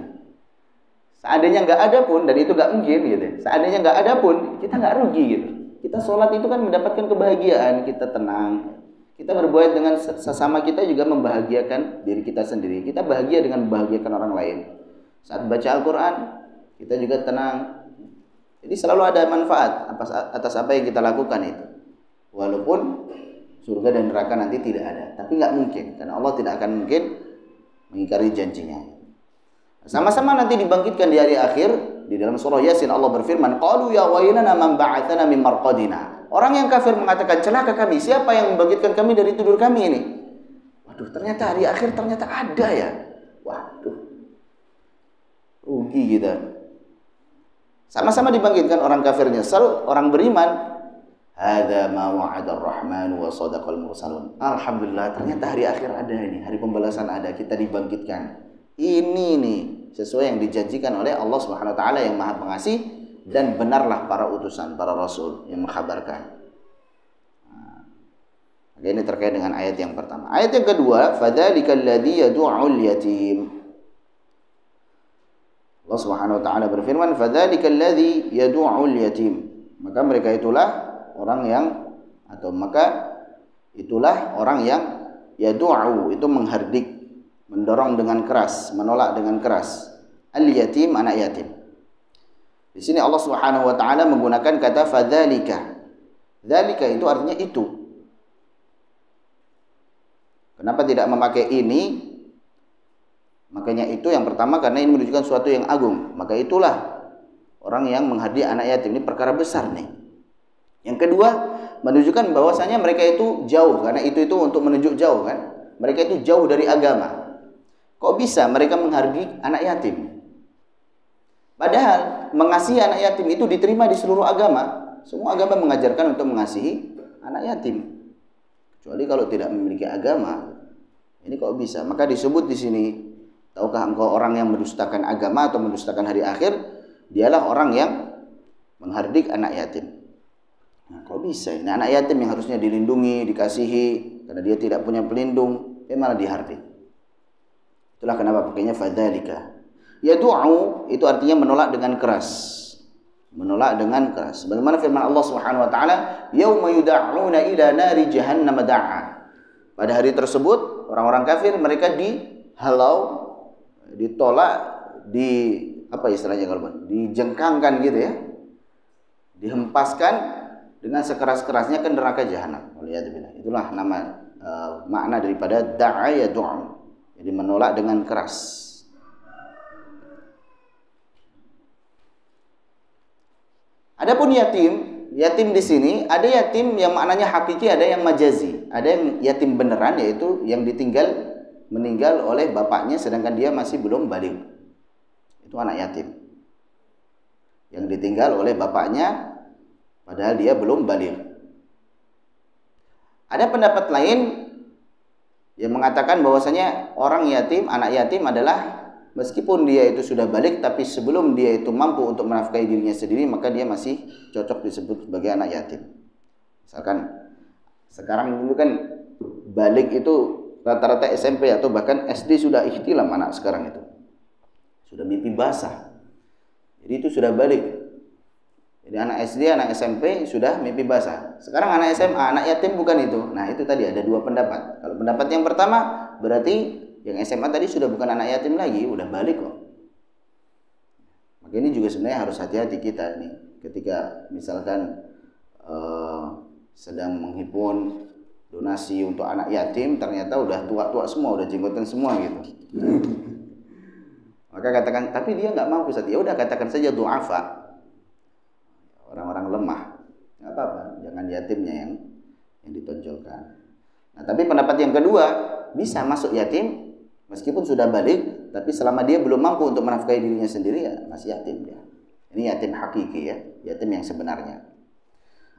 S1: Seandainya nggak ada pun, dan itu nggak mungkin. Gitu. Seandainya nggak ada pun, kita nggak rugi. Gitu. Kita sholat itu kan mendapatkan kebahagiaan. Kita tenang. Kita berbuat dengan sesama kita juga membahagiakan diri kita sendiri. Kita bahagia dengan membahagiakan orang lain. Saat baca Al-Quran, kita juga tenang. Jadi selalu ada manfaat atas apa yang kita lakukan itu. Walaupun surga dan neraka nanti tidak ada. Tapi nggak mungkin. Karena Allah tidak akan mungkin mengingkari janjinya. Sama-sama nanti dibangkitkan di hari akhir. Di dalam surah Yasin Allah berfirman, qalu ya wailana man ba'atsana min marqadina. Orang yang kafir mengatakan, celaka kami. Siapa yang membangkitkan kami dari tidur kami ini? Waduh, ternyata hari akhir ternyata ada ya. Waduh. Rugi kita. Sama-sama dibangkitkan, orang kafir nyesal, orang beriman. Hadza ma wa'ada ar-rahman wa sadaqal mursalun. Alhamdulillah, ternyata hari akhir ada ini, hari pembalasan ada, kita dibangkitkan. Ini nih sesuai yang dijanjikan oleh Allah Subhanahu wa taala yang Maha Pengasih, dan benarlah para utusan, para rasul yang mengkhabarkan. Nah, ini terkait dengan ayat yang pertama. Ayat yang kedua, fadzalikal ladzi yad'ul yatim. Allah Subhanahu wa taala berfirman, fadzalikal ladzi yad'ul yatim. Maka mereka itulah orang yang yad'u itu menghardik, mendorong dengan keras, menolak dengan keras. Al-yatim, anak yatim. Di sini Allah Subhanahu wa taala menggunakan kata fadzalika. Dzalika itu artinya itu. Kenapa tidak memakai ini? Makanya itu yang pertama karena ini menunjukkan sesuatu yang agung. Maka itulah orang yang menghardik anak yatim, ini perkara besar nih. Yang kedua, menunjukkan bahwasanya mereka itu jauh, karena itu untuk menunjuk jauh kan. Mereka itu jauh dari agama. Kok bisa mereka menghardik anak yatim? Padahal mengasihi anak yatim itu diterima di seluruh agama. Semua agama mengajarkan untuk mengasihi anak yatim. Kecuali kalau tidak memiliki agama. Ini kok bisa? Maka disebut di sini, tahukah engkau orang yang mendustakan agama atau mendustakan hari akhir? Dialah orang yang menghardik anak yatim. Nah, kok bisa? Nah, anak yatim yang harusnya dilindungi, dikasihi, karena dia tidak punya pelindung, malah dihardik. Itulah kenapa pakainya fadzalika. Yad'u itu artinya menolak dengan keras. menolak dengan keras. Bagaimana firman Allah Subhanahu wa taala, "Yauma yud'auna ila nari jahannam da'a." Pada hari tersebut orang-orang kafir mereka dihalau, ditolak, apa istilahnya kalau dijengkangkan gitu ya. Dihempaskan dengan sekeras-kerasnya ke neraka jahanam. Waliyadzubillah. Itulah nama makna daripada da'a yad'u. Jadi menolak dengan keras. Adapun yatim di sini ada yatim yang maknanya hakiki, ada yang majazi. Ada yang yatim beneran, yaitu yang meninggal oleh bapaknya sedangkan dia masih belum baligh. Itu anak yatim. Yang ditinggal oleh bapaknya padahal dia belum baligh. Ada pendapat lain yang mengatakan bahwasanya orang yatim, anak yatim adalah meskipun dia itu sudah baligh tapi sebelum dia itu mampu untuk menafkahi dirinya sendiri, maka dia masih cocok disebut sebagai anak yatim. Misalkan sekarang dulu kan baligh itu rata-rata SMP atau bahkan SD sudah ihtilam anak sekarang itu. Sudah mimpi basah. Jadi itu sudah baligh. Jadi anak SD, anak SMP sudah mimpi basah. Sekarang anak SMA, anak yatim bukan itu. Nah itu tadi ada dua pendapat. Kalau pendapat yang pertama berarti yang SMA tadi sudah bukan anak yatim lagi, udah balik kok. Maka ini juga sebenarnya harus hati-hati kita nih, ketika misalkan sedang menghimpun donasi untuk anak yatim, ternyata udah tua-tua semua, udah jenggotan semua gitu. Maka katakan, tapi dia nggak mampu saat ya udah katakan saja du'afa, orang-orang lemah, nggak apa-apa, jangan yatimnya yang ditonjolkan. Nah tapi pendapat yang kedua, bisa masuk yatim meskipun sudah baligh, tapi selama dia belum mampu untuk menafkahi dirinya sendiri, ya masih yatim dia. Ini yatim hakiki ya, yatim yang sebenarnya.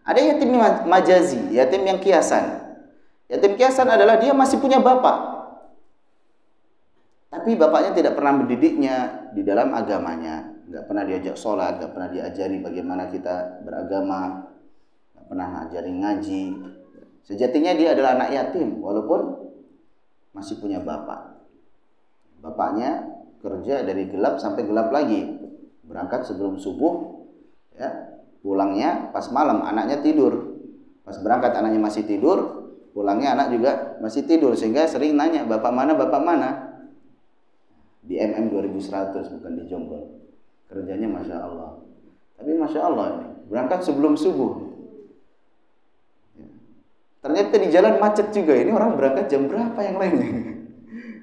S1: Ada yatim majazi, yatim yang kiasan. Yatim kiasan adalah dia masih punya bapak, tapi bapaknya tidak pernah mendidiknya di dalam agamanya, nggak pernah diajak sholat, nggak pernah diajari bagaimana kita beragama, nggak pernah ngajari ngaji. Sejatinya dia adalah anak yatim, walaupun masih punya bapak. Bapaknya kerja dari gelap sampai gelap lagi, berangkat sebelum subuh, ya, pulangnya pas malam, anaknya tidur. Pas berangkat anaknya masih tidur, pulangnya anak juga masih tidur, sehingga sering nanya, bapak mana, bapak mana? Di MM 2100, bukan di Jonggol. Kerjanya Masya Allah. Tapi Masya Allah ini, berangkat sebelum subuh. Ternyata di jalan macet juga. Ini orang berangkat jam berapa yang lainnya?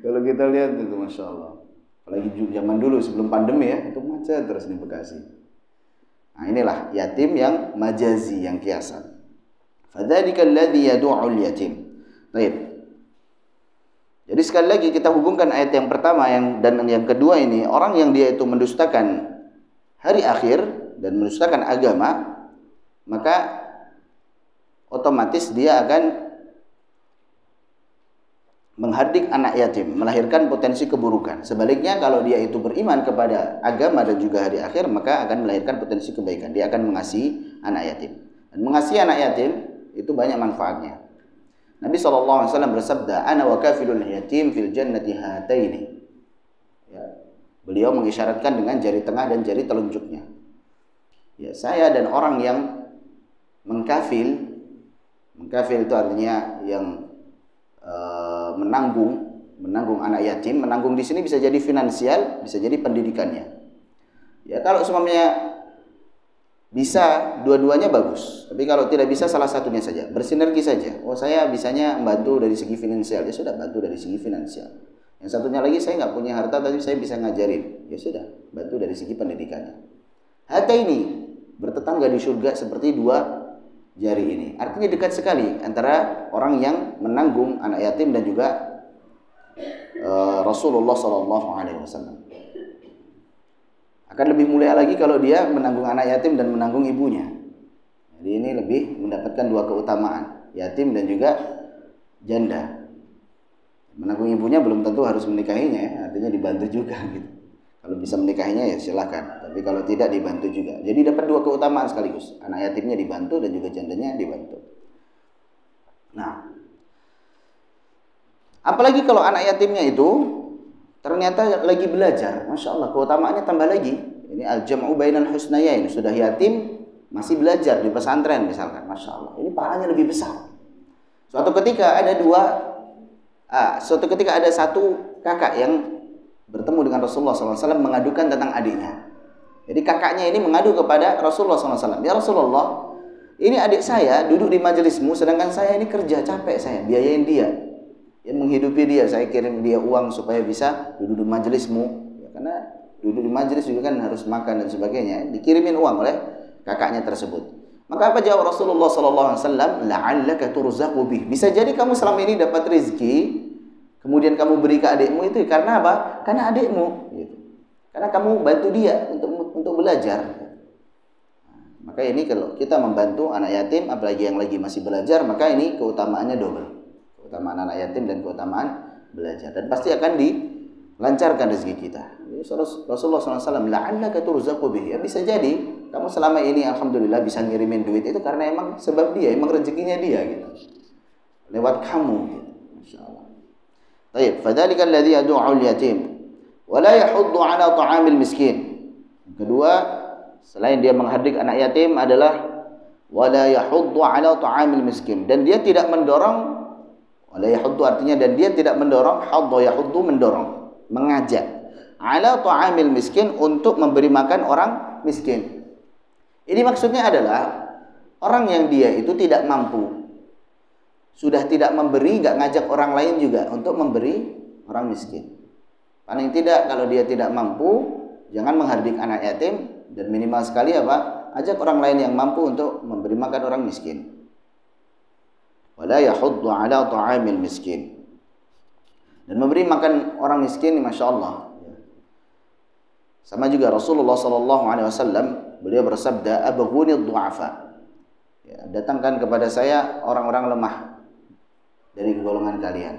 S1: Kalau kita lihat itu Masya Allah. Apalagi zaman dulu sebelum pandemi ya, itu macet terus di Bekasi. Nah inilah yatim yang majazi, yang kiasan. Fadzalika alladzi yad'ul yatim. Baik. Jadi sekali lagi kita hubungkan ayat yang pertama dan yang kedua ini, orang yang dia itu mendustakan hari akhir dan mendustakan agama, maka otomatis dia akan menghardik anak yatim, melahirkan potensi keburukan. Sebaliknya kalau dia itu beriman kepada agama dan juga hari akhir, maka akan melahirkan potensi kebaikan. Dia akan mengasihi anak yatim. Dan mengasihi anak yatim itu banyak manfaatnya. Nabi SAW bersabda, "Ana wa kafilul yatim fil jannati hataini." Ya, beliau mengisyaratkan dengan jari tengah dan jari telunjuknya. Ya, saya dan orang yang mengkafil itu artinya yang menanggung anak yatim. Menanggung di sini bisa jadi finansial, bisa jadi pendidikannya. Ya kalau semuanya bisa, dua-duanya bagus. Tapi kalau tidak bisa, salah satunya saja, bersinergi saja. Oh saya bisanya membantu dari segi finansial, ya sudah bantu dari segi finansial. Yang satunya lagi saya nggak punya harta tapi saya bisa ngajarin, ya sudah bantu dari segi pendidikannya. Harta ini bertetangga di surga seperti dua jari ini. Artinya dekat sekali antara orang yang menanggung anak yatim dan juga Rasulullah SAW. Akan lebih mulia lagi kalau dia menanggung anak yatim dan menanggung ibunya. Jadi ini lebih mendapatkan dua keutamaan, yatim dan juga janda. Menanggung ibunya belum tentu harus menikahinya, ya. Artinya dibantu juga gitu. Kalau bisa menikahinya ya silakan, tapi kalau tidak dibantu juga. Jadi dapat dua keutamaan sekaligus. Anak yatimnya dibantu dan juga jandanya dibantu. Nah, apalagi kalau anak yatimnya itu ternyata lagi belajar, Masya Allah keutamaannya tambah lagi. Ini al-jam'u bainal husnayain, sudah yatim masih belajar di pesantren misalkan, Masya Allah, ini pahalanya lebih besar. Suatu ketika ada satu kakak yang bertemu dengan Rasulullah SAW mengadukan tentang adiknya. Jadi kakaknya ini mengadu kepada Rasulullah SAW, ya Rasulullah, ini adik saya duduk di majelismu, sedangkan saya ini kerja capek, saya biayain dia, yang menghidupi dia, saya kirim dia uang supaya bisa duduk di majelismu, ya, karena duduk di majelis juga kan harus makan dan sebagainya, dikirimin uang oleh kakaknya tersebut. Maka apa jawab Rasulullah SAW? La'allaka turzaqu bih. Bisa jadi kamu selama ini dapat rezeki, kemudian kamu beri ke adikmu itu karena apa? Karena adikmu, gitu. Karena kamu bantu dia untuk belajar. Maka ini kalau kita membantu anak yatim, apalagi yang lagi masih belajar, maka ini keutamaannya double. Keutamaan anak yatim dan keutamaan belajar. Dan pasti akan dilancarkan rezeki kita. Rasulullah SAW, la'allaka turzaqu bih. Ya, bisa jadi kamu selama ini alhamdulillah bisa ngirimin duit itu karena emang sebab dia, emang rezekinya dia gitu. Lewat kamu gitu. Masyaallah. Baik, fadzalika alladhi yad'u al-yatim wa la yahuddu 'ala ta'amil miskin. Kedua, selain dia menghardik anak yatim adalah wala yahuddu 'ala ta'amil miskin, dan dia tidak mendorong, wala yahuddu artinya dan dia tidak mendorong, hadda yahuddu mendorong, mengajak, 'ala ta'amil miskin untuk memberi makan orang miskin. Ini maksudnya adalah orang yang dia itu tidak mampu, sudah tidak memberi, nggak ngajak orang lain juga untuk memberi orang miskin. Paling tidak kalau dia tidak mampu, jangan menghardik anak yatim, dan minimal sekali apa? Ajak orang lain yang mampu untuk memberi makan orang miskin. Wala yahuddu 'ala ta'amil miskin. Dan memberi makan orang miskin, Masya Allah. Sama juga Rasulullah SAW, beliau bersabda, abghuni du'afa. Ya, datangkan kepada saya orang-orang lemah dari golongan kalian.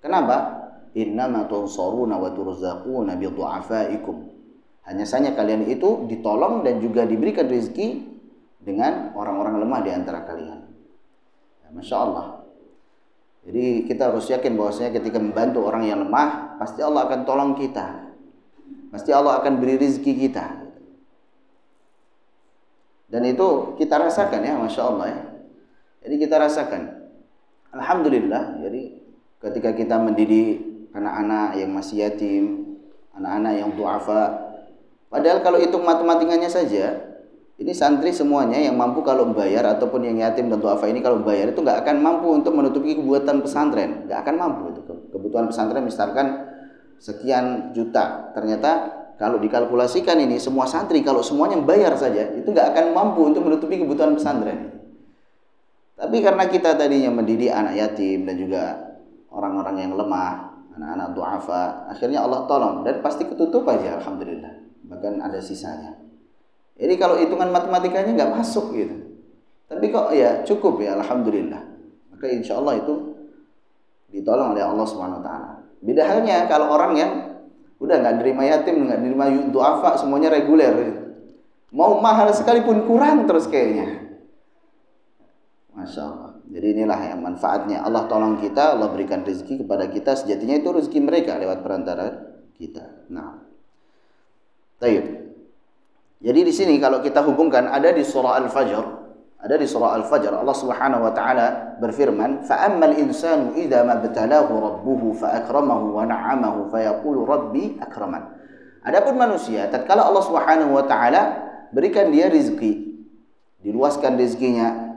S1: Kenapa? Innama tunsaruna wa turzaquna bi du'afaikum. Hanya saja kalian itu ditolong dan juga diberikan rezeki dengan orang-orang lemah di antara kalian. Ya, Masya Allah. Jadi kita harus yakin bahwasanya ketika membantu orang yang lemah, pasti Allah akan tolong kita. Pasti Allah akan beri rezeki kita. Dan itu kita rasakan ya, Masya Allah ya. Jadi kita rasakan. Alhamdulillah, jadi ketika kita mendidik anak-anak yang masih yatim, anak-anak yang du'afa, padahal kalau hitung matematikanya saja, ini santri semuanya yang mampu kalau membayar, ataupun yang yatim dan du'afa ini kalau membayar, itu nggak akan mampu untuk menutupi kebutuhan pesantren. Nggak akan mampu itu. Kebutuhan pesantren misalkan sekian juta, ternyata kalau dikalkulasikan ini semua santri kalau semuanya bayar saja itu nggak akan mampu untuk menutupi kebutuhan pesantren. Tapi karena kita tadinya mendidik anak yatim dan juga orang-orang yang lemah, anak-anak du'afa, akhirnya Allah tolong dan pasti ketutup aja, alhamdulillah, bahkan ada sisanya. Jadi kalau hitungan matematikanya nggak masuk gitu, tapi kok ya cukup ya, alhamdulillah, maka insya Allah itu ditolong oleh Allah Subhanahu Wa Taala. Beda halnya kalau orang yang udah nggak nerima yatim, nggak nerima du'afa, semuanya reguler, gitu. Mau mahal sekalipun kurang terus kayaknya. Masya Allah. Jadi inilah yang manfaatnya. Allah tolong kita, Allah berikan rezeki kepada kita, sejatinya itu rezeki mereka lewat perantara kita. Nah, baik. Jadi di sini kalau kita hubungkan, ada di surah Al-Fajr, Allah Subhanahu wa taala berfirman, "Fa ammal insanu idza mabtalahu rabbuhu fa akramahu wa na'amahu fa yaqulu rabbi akraman." Adapun manusia tatkala Allah Subhanahu wa taala berikan dia rezeki, diluaskan rezekinya,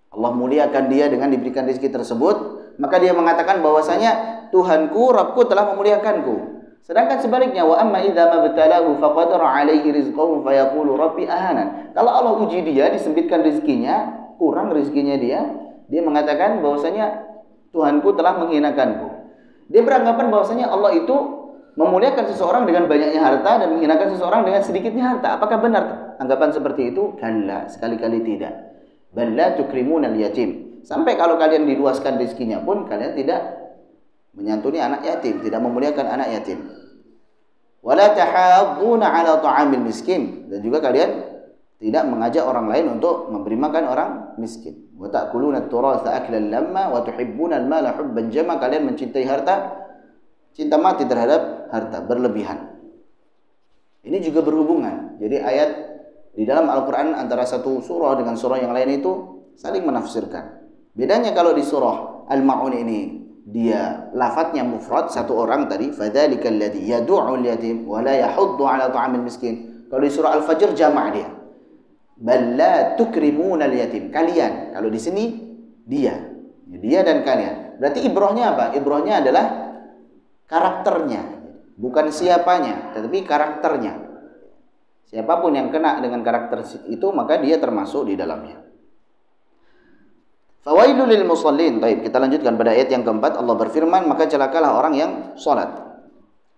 S1: Allah muliakan dia dengan diberikan rezeki tersebut, maka dia mengatakan bahwasanya Tuhanku, Rabbku telah memuliakanku. Sedangkan sebaliknya, wa amma idza mabtalahu faqadara alaihi rizqahu fayaqulu rabbi ahanan. Kalau Allah uji dia, disempitkan rezekinya, kurang rezekinya dia mengatakan bahwasanya Tuhanku telah menghinakanku. Dia beranggapan bahwasanya Allah itu memuliakan seseorang dengan banyaknya harta dan menghinakan seseorang dengan sedikitnya harta. Apakah benar anggapan seperti itu? Kalla, sekali-kali tidak. Bal la tukrimunal yatim. Sampai kalau kalian diluaskan rezekinya pun kalian tidak menyantuni anak yatim, tidak memuliakan anak yatim. Wala tahadduna 'ala ta'amil miskin, dan juga kalian tidak mengajak orang lain untuk memberi makan orang miskin. Wa ta'kuluna at-turatha aklan lamma wa tuhibbuna al-mala hubban jama, kalian mencintai harta cinta mati terhadap harta berlebihan. Ini juga berhubungan. Jadi ayat di dalam Al-Quran antara satu surah dengan surah yang lain itu saling menafsirkan. Bedanya kalau di surah Al-Ma'un ini dia lafadznya mufrad, satu orang tadi, fadzalikal ladzi yad'ul yatim wa la yahuddu 'ala ta'amil miskin. Kalau di surah Al-Fajr jama' dia. Bal la tukrimunal yatim. Kalian. Kalau di sini dia dan kalian. Berarti ibrahnya apa? Ibrahnya adalah karakternya, bukan siapanya, tetapi karakternya. Siapapun yang kena dengan karakter itu, maka dia termasuk di dalamnya. Fawailul lil musallin. Baik, kita lanjutkan pada ayat yang keempat. Allah berfirman, maka celakalah orang yang salat.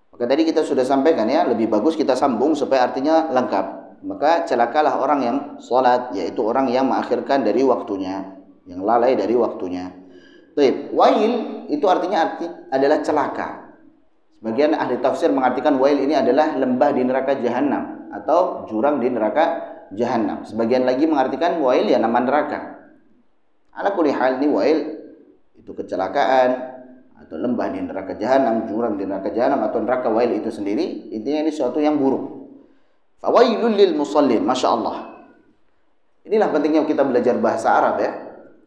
S1: Maka tadi kita sudah sampaikan ya, lebih bagus kita sambung supaya artinya lengkap. Maka celakalah orang yang salat, yaitu orang yang mengakhirkan dari waktunya, yang lalai dari waktunya. Baik, wail itu artinya adalah celaka. Sebagian ahli tafsir mengartikan wail ini adalah lembah di neraka jahanam atau jurang di neraka jahanam. Sebagian lagi mengartikan wail ya nama neraka. Ala kulli hal, ini wail itu kecelakaan atau lembah di neraka jahanam, jurang di neraka jahanam atau neraka wail itu sendiri, intinya ini sesuatu yang buruk. Fawailul lil musallin, masyaallah. Inilah pentingnya kita belajar bahasa Arab ya.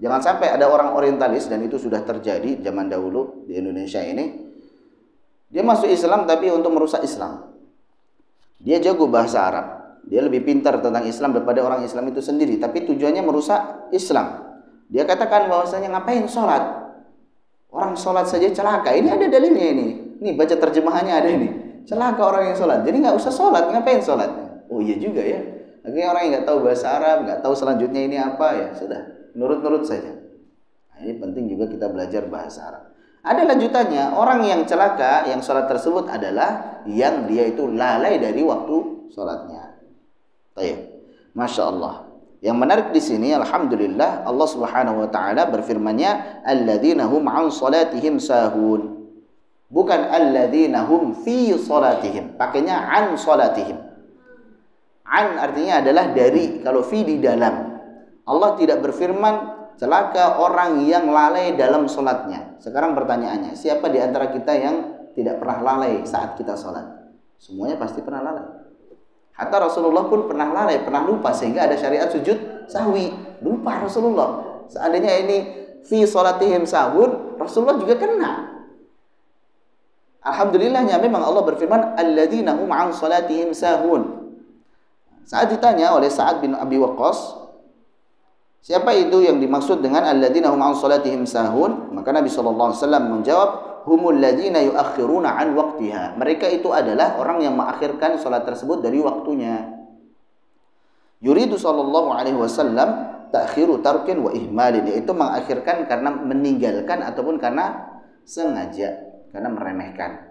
S1: Jangan sampai ada orang orientalis, dan itu sudah terjadi zaman dahulu di Indonesia ini. Dia masuk Islam tapi untuk merusak Islam. Dia jago bahasa Arab, dia lebih pintar tentang Islam daripada orang Islam itu sendiri, tapi tujuannya merusak Islam. Dia katakan bahwasanya ngapain sholat? Orang sholat saja celaka. Ini ada dalilnya ini. Nih baca terjemahannya ada ini. Celaka orang yang sholat. Jadi nggak usah sholat, ngapain sholat? Oh iya juga ya. Akhirnya orang yang nggak tahu bahasa Arab, nggak tahu selanjutnya ini apa ya sudah, nurut-nurut saja. Nah, ini penting juga kita belajar bahasa Arab. Ada lanjutannya, orang yang celaka yang sholat tersebut adalah yang dia itu lalai dari waktu sholatnya. Baik, masya Allah. Yang menarik di sini, alhamdulillah, Allah Subhanahu wa taala berfirman-Nya, alladzina hum an salatihim sahun. Bukan alladzina hum fi salatihim. Pakainya an salatihim. An artinya adalah dari, kalau fi di dalam. Allah tidak berfirman celaka orang yang lalai dalam sholatnya. Sekarang pertanyaannya, siapa di antara kita yang tidak pernah lalai saat kita sholat? Semuanya pasti pernah lalai. Hatta Rasulullah pun pernah lalai, pernah lupa, sehingga ada syariat sujud sahwi. Lupa Rasulullah. Seandainya ini fi sholatihim sahun, Rasulullah juga kena. Alhamdulillahnya memang Allah berfirman alladzina hum an sholatihim sahun. Saat ditanya oleh Sa'ad bin Abi Waqqas, siapa itu yang dimaksud dengan alladzina hum an salatihim sahun? Maka Nabi sallallahu alaihi wasallam menjawab, humul ladzina yuakhiruna an waqtiha. Mereka itu adalah orang yang mengakhirkan salat tersebut dari waktunya. Yuridu sallallahu alaihi wasallam ta'khiru tarkin wa ihmalin, yaitu mengakhirkan karena meninggalkan ataupun karena sengaja, karena meremehkan.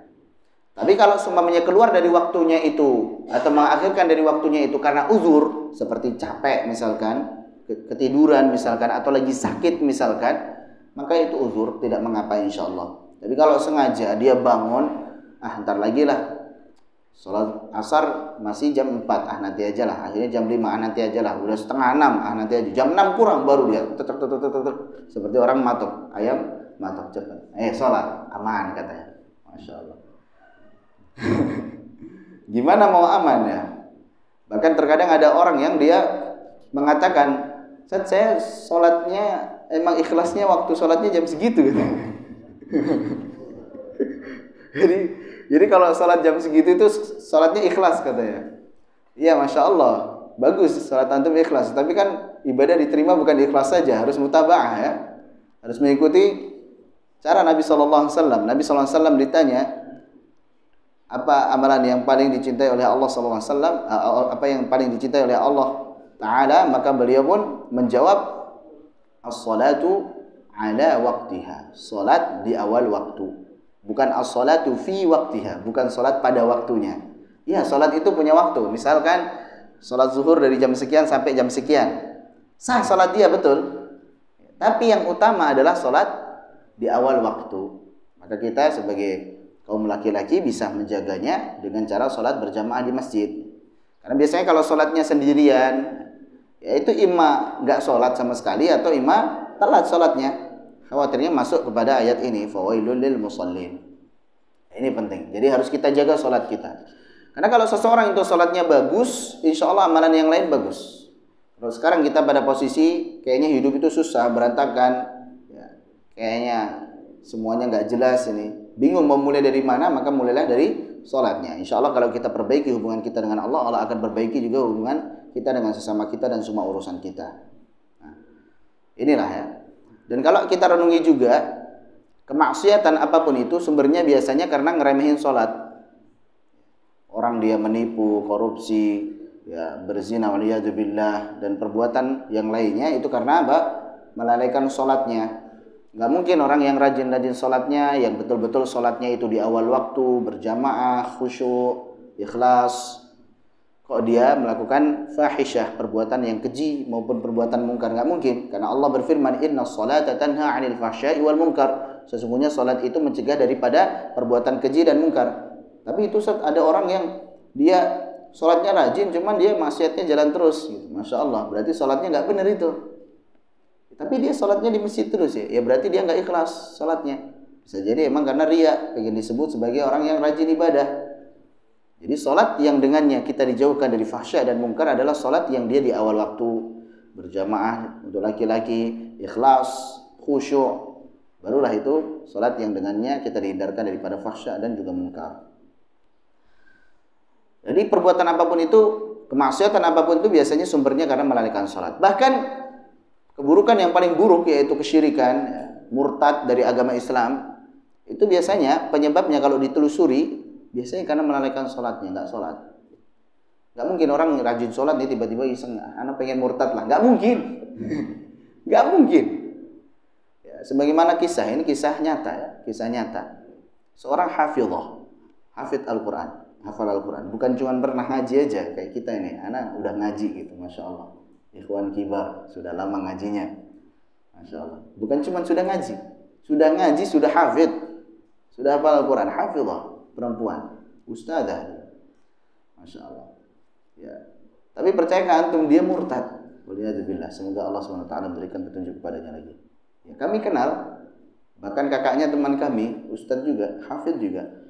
S1: Tapi kalau seumpamanya keluar dari waktunya itu atau mengakhirkan dari waktunya itu karena uzur, seperti capek misalkan, ketiduran misalkan, atau lagi sakit misalkan, maka itu uzur, tidak mengapa insyaallah. Tapi kalau sengaja dia bangun, ntar lagi lah, sholat asar masih jam 4, nanti aja lah, akhirnya jam 5, nanti aja lah, udah setengah 6, nanti aja, jam 6 kurang baru dia seperti orang matok ayam, matok cepat, sholat aman katanya, masya Allah. Gimana mau aman ya? Bahkan terkadang ada orang yang dia mengatakan, saya sholatnya emang ikhlasnya waktu sholatnya jam segitu gitu. jadi kalau sholat jam segitu itu sholatnya ikhlas katanya. Iya, masya Allah, bagus sholat antum ikhlas. Tapi kan ibadah diterima bukan ikhlas saja, harus mutaba'ah ya, harus mengikuti cara Nabi SAW. Nabi SAW ditanya, apa amalan yang paling dicintai oleh Allah SAW, apa yang paling dicintai oleh Allah Ta'ala, maka beliau pun menjawab, as-salatu ala waktiha, salat di awal waktu, bukan as-salatu fi waktiha, bukan salat pada waktunya. Ya, salat itu punya waktu. Misalkan salat zuhur dari jam sekian sampai jam sekian, sah salat dia, betul. Tapi yang utama adalah salat di awal waktu. Maka kita sebagai kaum laki-laki bisa menjaganya dengan cara sholat berjamaah di masjid. Karena biasanya kalau sholatnya sendirian, yaitu imma nggak sholat sama sekali atau imma telat sholatnya. Khawatirnya masuk kepada ayat ini, fawailul lil musallin. Ini penting. Jadi harus kita jaga sholat kita. Karena kalau seseorang itu sholatnya bagus, insya Allah amalan yang lain bagus. Kalau sekarang kita pada posisi kayaknya hidup itu susah, berantakan, ya, kayaknya semuanya nggak jelas ini, bingung mau mulai dari mana, maka mulailah dari sholatnya. Insya Allah kalau kita perbaiki hubungan kita dengan Allah, Allah akan perbaiki juga hubungan kita dengan sesama kita dan semua urusan kita. Nah, inilah ya. Dan kalau kita renungi juga, kemaksiatan apapun itu sumbernya biasanya karena ngeremehin sholat. Orang dia menipu, korupsi, ya, berzina waliyadzubillah, dan perbuatan yang lainnya itu karena apa? Melalaikan sholatnya. Gak mungkin orang yang rajin-rajin sholatnya, yang betul-betul sholatnya itu di awal waktu, berjamaah, khusyuk, ikhlas, kok dia melakukan fahisyah, perbuatan yang keji maupun perbuatan mungkar. Gak mungkin, karena Allah berfirman, inna sholata tanha 'anil fahsya'i wal munkar. Sesungguhnya sholat itu mencegah daripada perbuatan keji dan mungkar. Tapi itu ada orang yang dia sholatnya rajin, cuman dia maksiatnya jalan terus gitu. Masya Allah, berarti sholatnya nggak benar itu. Tapi dia sholatnya di masjid terus ya berarti dia nggak ikhlas sholatnya. Bisa jadi emang karena riya, pengen disebut sebagai orang yang rajin ibadah. Jadi sholat yang dengannya kita dijauhkan dari fahsya dan mungkar adalah sholat yang dia di awal waktu, berjamaah untuk laki-laki, ikhlas, khusyuk. Barulah itu sholat yang dengannya kita dihindarkan daripada fahsya dan juga mungkar. Jadi perbuatan apapun itu, kemaksiatan apapun itu biasanya sumbernya karena melalaikan sholat. Bahkan keburukan yang paling buruk yaitu kesyirikan, ya, murtad dari agama Islam, itu biasanya penyebabnya kalau ditelusuri biasanya karena melalaikan sholatnya, nggak sholat. Nggak mungkin orang rajin sholat dia tiba-tiba iseng, anak pengen murtad lah, nggak mungkin, nggak mungkin. Ya, sebagaimana ini kisah nyata ya, kisah nyata. Seorang hafidh Al-Quran. Hafal Al-Quran, bukan cuma pernah ngaji aja kayak kita ini, anak udah ngaji gitu, Masya Allah, ikhwan kibar, sudah lama ngajinya, Masya Allah, bukan cuma sudah ngaji, sudah hafid, sudah hafal Al-Quran, hafidhah, perempuan, ustadzah, Masya Allah, ya. Tapi percaya antum dia murtad, waliyadzubillah, semoga Allah SWT memberikan petunjuk kepadanya lagi. Ya, kami kenal, bahkan kakaknya teman kami, ustadz juga, hafid juga.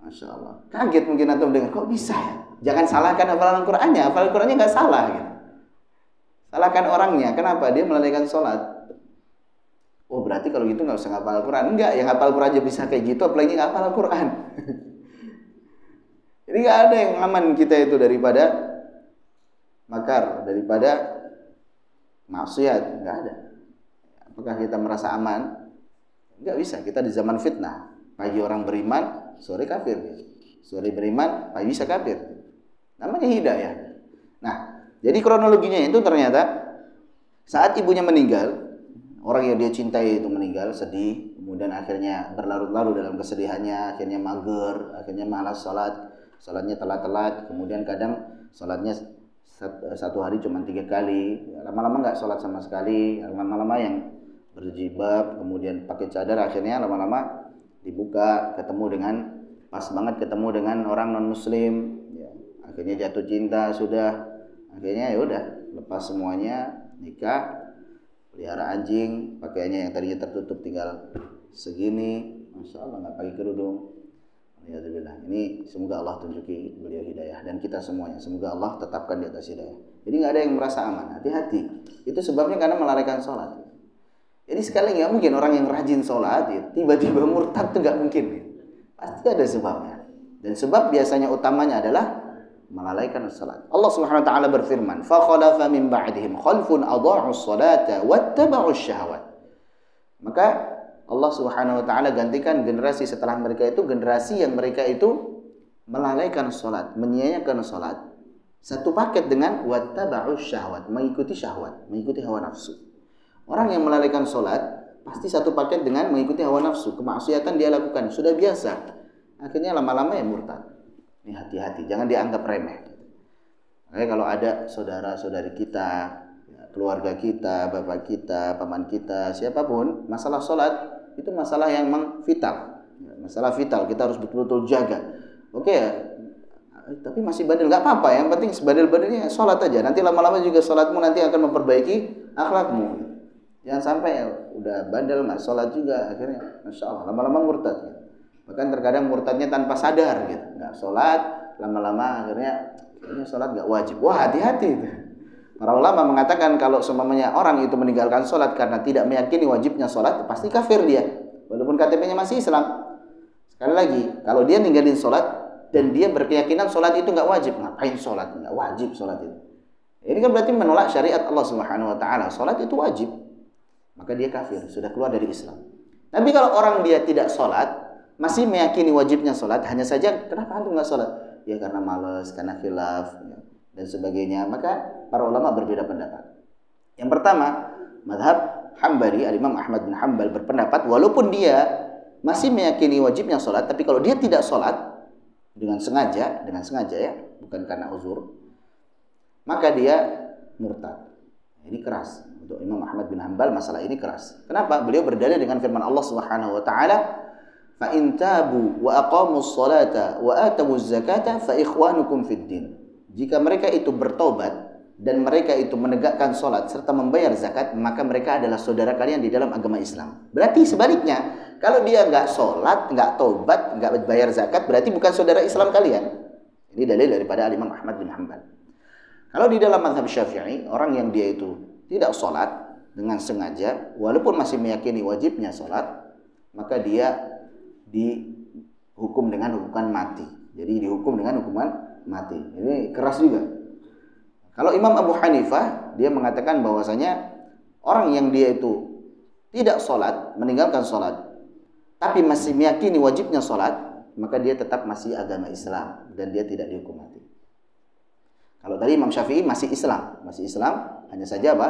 S1: Masya Allah. Kaget mungkin antum dengar, kok bisa ya? Jangan salahkan hafalan Al-Qur'annya, hafalan Al-Qur'annya nggak salah gitu. Salahkan orangnya, kenapa? Dia melalaikan sholat. Oh berarti kalau gitu nggak usah hafal Al-Qur'an. Enggak, yang hafal Al-Qur'an aja bisa kayak gitu, apalagi nggak hafal Al-Qur'an. Jadi nggak ada yang aman kita itu daripada makar, daripada maksiat, nggak ada. Apakah kita merasa aman? Nggak bisa, kita di zaman fitnah. Pagi orang beriman, sore kafir. Sore beriman, pagi bisa kafir. Namanya hidayah. Nah, jadi kronologinya itu ternyata saat ibunya meninggal, orang yang dia cintai itu meninggal, sedih, kemudian akhirnya berlarut-larut dalam kesedihannya, akhirnya mager, akhirnya malas sholat, sholatnya telat-telat, kemudian kadang sholatnya satu hari cuma 3 kali, lama-lama nggak sholat sama sekali, lama-lama yang berjilbab, kemudian pakai cadar, akhirnya lama-lama dibuka, pas banget ketemu dengan orang non muslim, ya, akhirnya jatuh cinta, sudah akhirnya ya udah lepas semuanya, nikah, pelihara anjing, pakaiannya yang tadinya tertutup tinggal segini, Masya Allah nggak pakai kerudung. Alhamdulillah. Ini semoga Allah tunjuki beliau hidayah dan kita semuanya, semoga Allah tetapkan di atas hidayah. Jadi nggak ada yang merasa aman, hati-hati. Itu sebabnya karena melalaikan sholat. Jadi sekali nggak mungkin orang yang rajin sholat ya, tiba-tiba murtad, itu nggak mungkin. Pasti ada sebabnya. Dan sebab biasanya utamanya adalah melalaikan sholat. Allah Subhanahu Wa Taala berfirman, "Fakhalafa min ba'dihim khalfun adha'u sholata wattaba'u syahwat." Maka Allah Subhanahu Wa Taala gantikan generasi setelah mereka itu generasi yang mereka itu melalaikan sholat, menyia-nyiakan sholat. Satu paket dengan wattaba'u syahwat, mengikuti syahwat, mengikuti hawa nafsu. Orang yang melalaikan sholat pasti satu paket dengan mengikuti hawa nafsu, kemaksiatan dia lakukan, sudah biasa. Akhirnya lama-lama ya murtad. Ini hati-hati, jangan dianggap remeh. Makanya kalau ada saudara-saudari kita, keluarga kita, bapak kita, paman kita, siapapun, masalah sholat itu masalah yang memang vital. Masalah vital, kita harus betul-betul jaga. Oke ya, tapi masih bandel, nggak apa-apa. Yang penting sebandel-bandelnya sholat aja. Nanti lama-lama juga sholatmu nanti akan memperbaiki akhlakmu. Jangan sampai ya, udah bandel nggak sholat juga akhirnya, Masya Allah, lama-lama murtad. Bahkan terkadang murtadnya tanpa sadar gitu, nggak sholat, lama-lama akhirnya ini sholat nggak wajib. Wah, hati-hati itu. Para ulama mengatakan kalau seumpamanya orang itu meninggalkan sholat karena tidak meyakini wajibnya sholat, pasti kafir dia, walaupun KTP-nya masih Islam. Sekali lagi, kalau dia ninggalin sholat dan dia berkeyakinan sholat itu nggak wajib, ngapain sholat? Nggak wajib sholat itu. Ini kan berarti menolak syariat Allah Subhanahu Wa Taala. Sholat itu wajib, maka dia kafir, sudah keluar dari Islam. Tapi kalau orang dia tidak sholat, masih meyakini wajibnya sholat, hanya saja kenapa antum nggak sholat? Ya karena malas, karena khilaf, ya, dan sebagainya. Maka para ulama berbeda pendapat. Yang pertama, mazhab Hambali, Imam Ahmad bin Hanbal berpendapat walaupun dia masih meyakini wajibnya sholat, tapi kalau dia tidak sholat dengan sengaja ya, bukan karena uzur, maka dia murtad. Ini keras untuk Imam Ahmad bin Hanbal, masalah ini keras. Kenapa? Beliau berdalil dengan firman Allah Subhanahu wa taala, "Fa in tabu wa aqamus salata wa atamuz zakata fa ikhwanukum fid din." Jika mereka itu bertobat dan mereka itu menegakkan salat serta membayar zakat, maka mereka adalah saudara kalian di dalam agama Islam. Berarti sebaliknya, kalau dia enggak salat, enggak tobat, enggak bayar zakat, berarti bukan saudara Islam kalian. Ini dalil daripada Imam Ahmad bin Hanbal. Kalau di dalam mazhab Syafi'i, orang yang dia itu tidak sholat dengan sengaja, walaupun masih meyakini wajibnya sholat, maka dia dihukum dengan hukuman mati. Jadi dihukum dengan hukuman mati. Ini keras juga. Kalau Imam Abu Hanifah, dia mengatakan bahwasanya orang yang dia itu tidak sholat, meninggalkan sholat, tapi masih meyakini wajibnya sholat, maka dia tetap masih agama Islam dan dia tidak dihukum mati. Kalau tadi Imam Syafi'i masih Islam, hanya saja apa?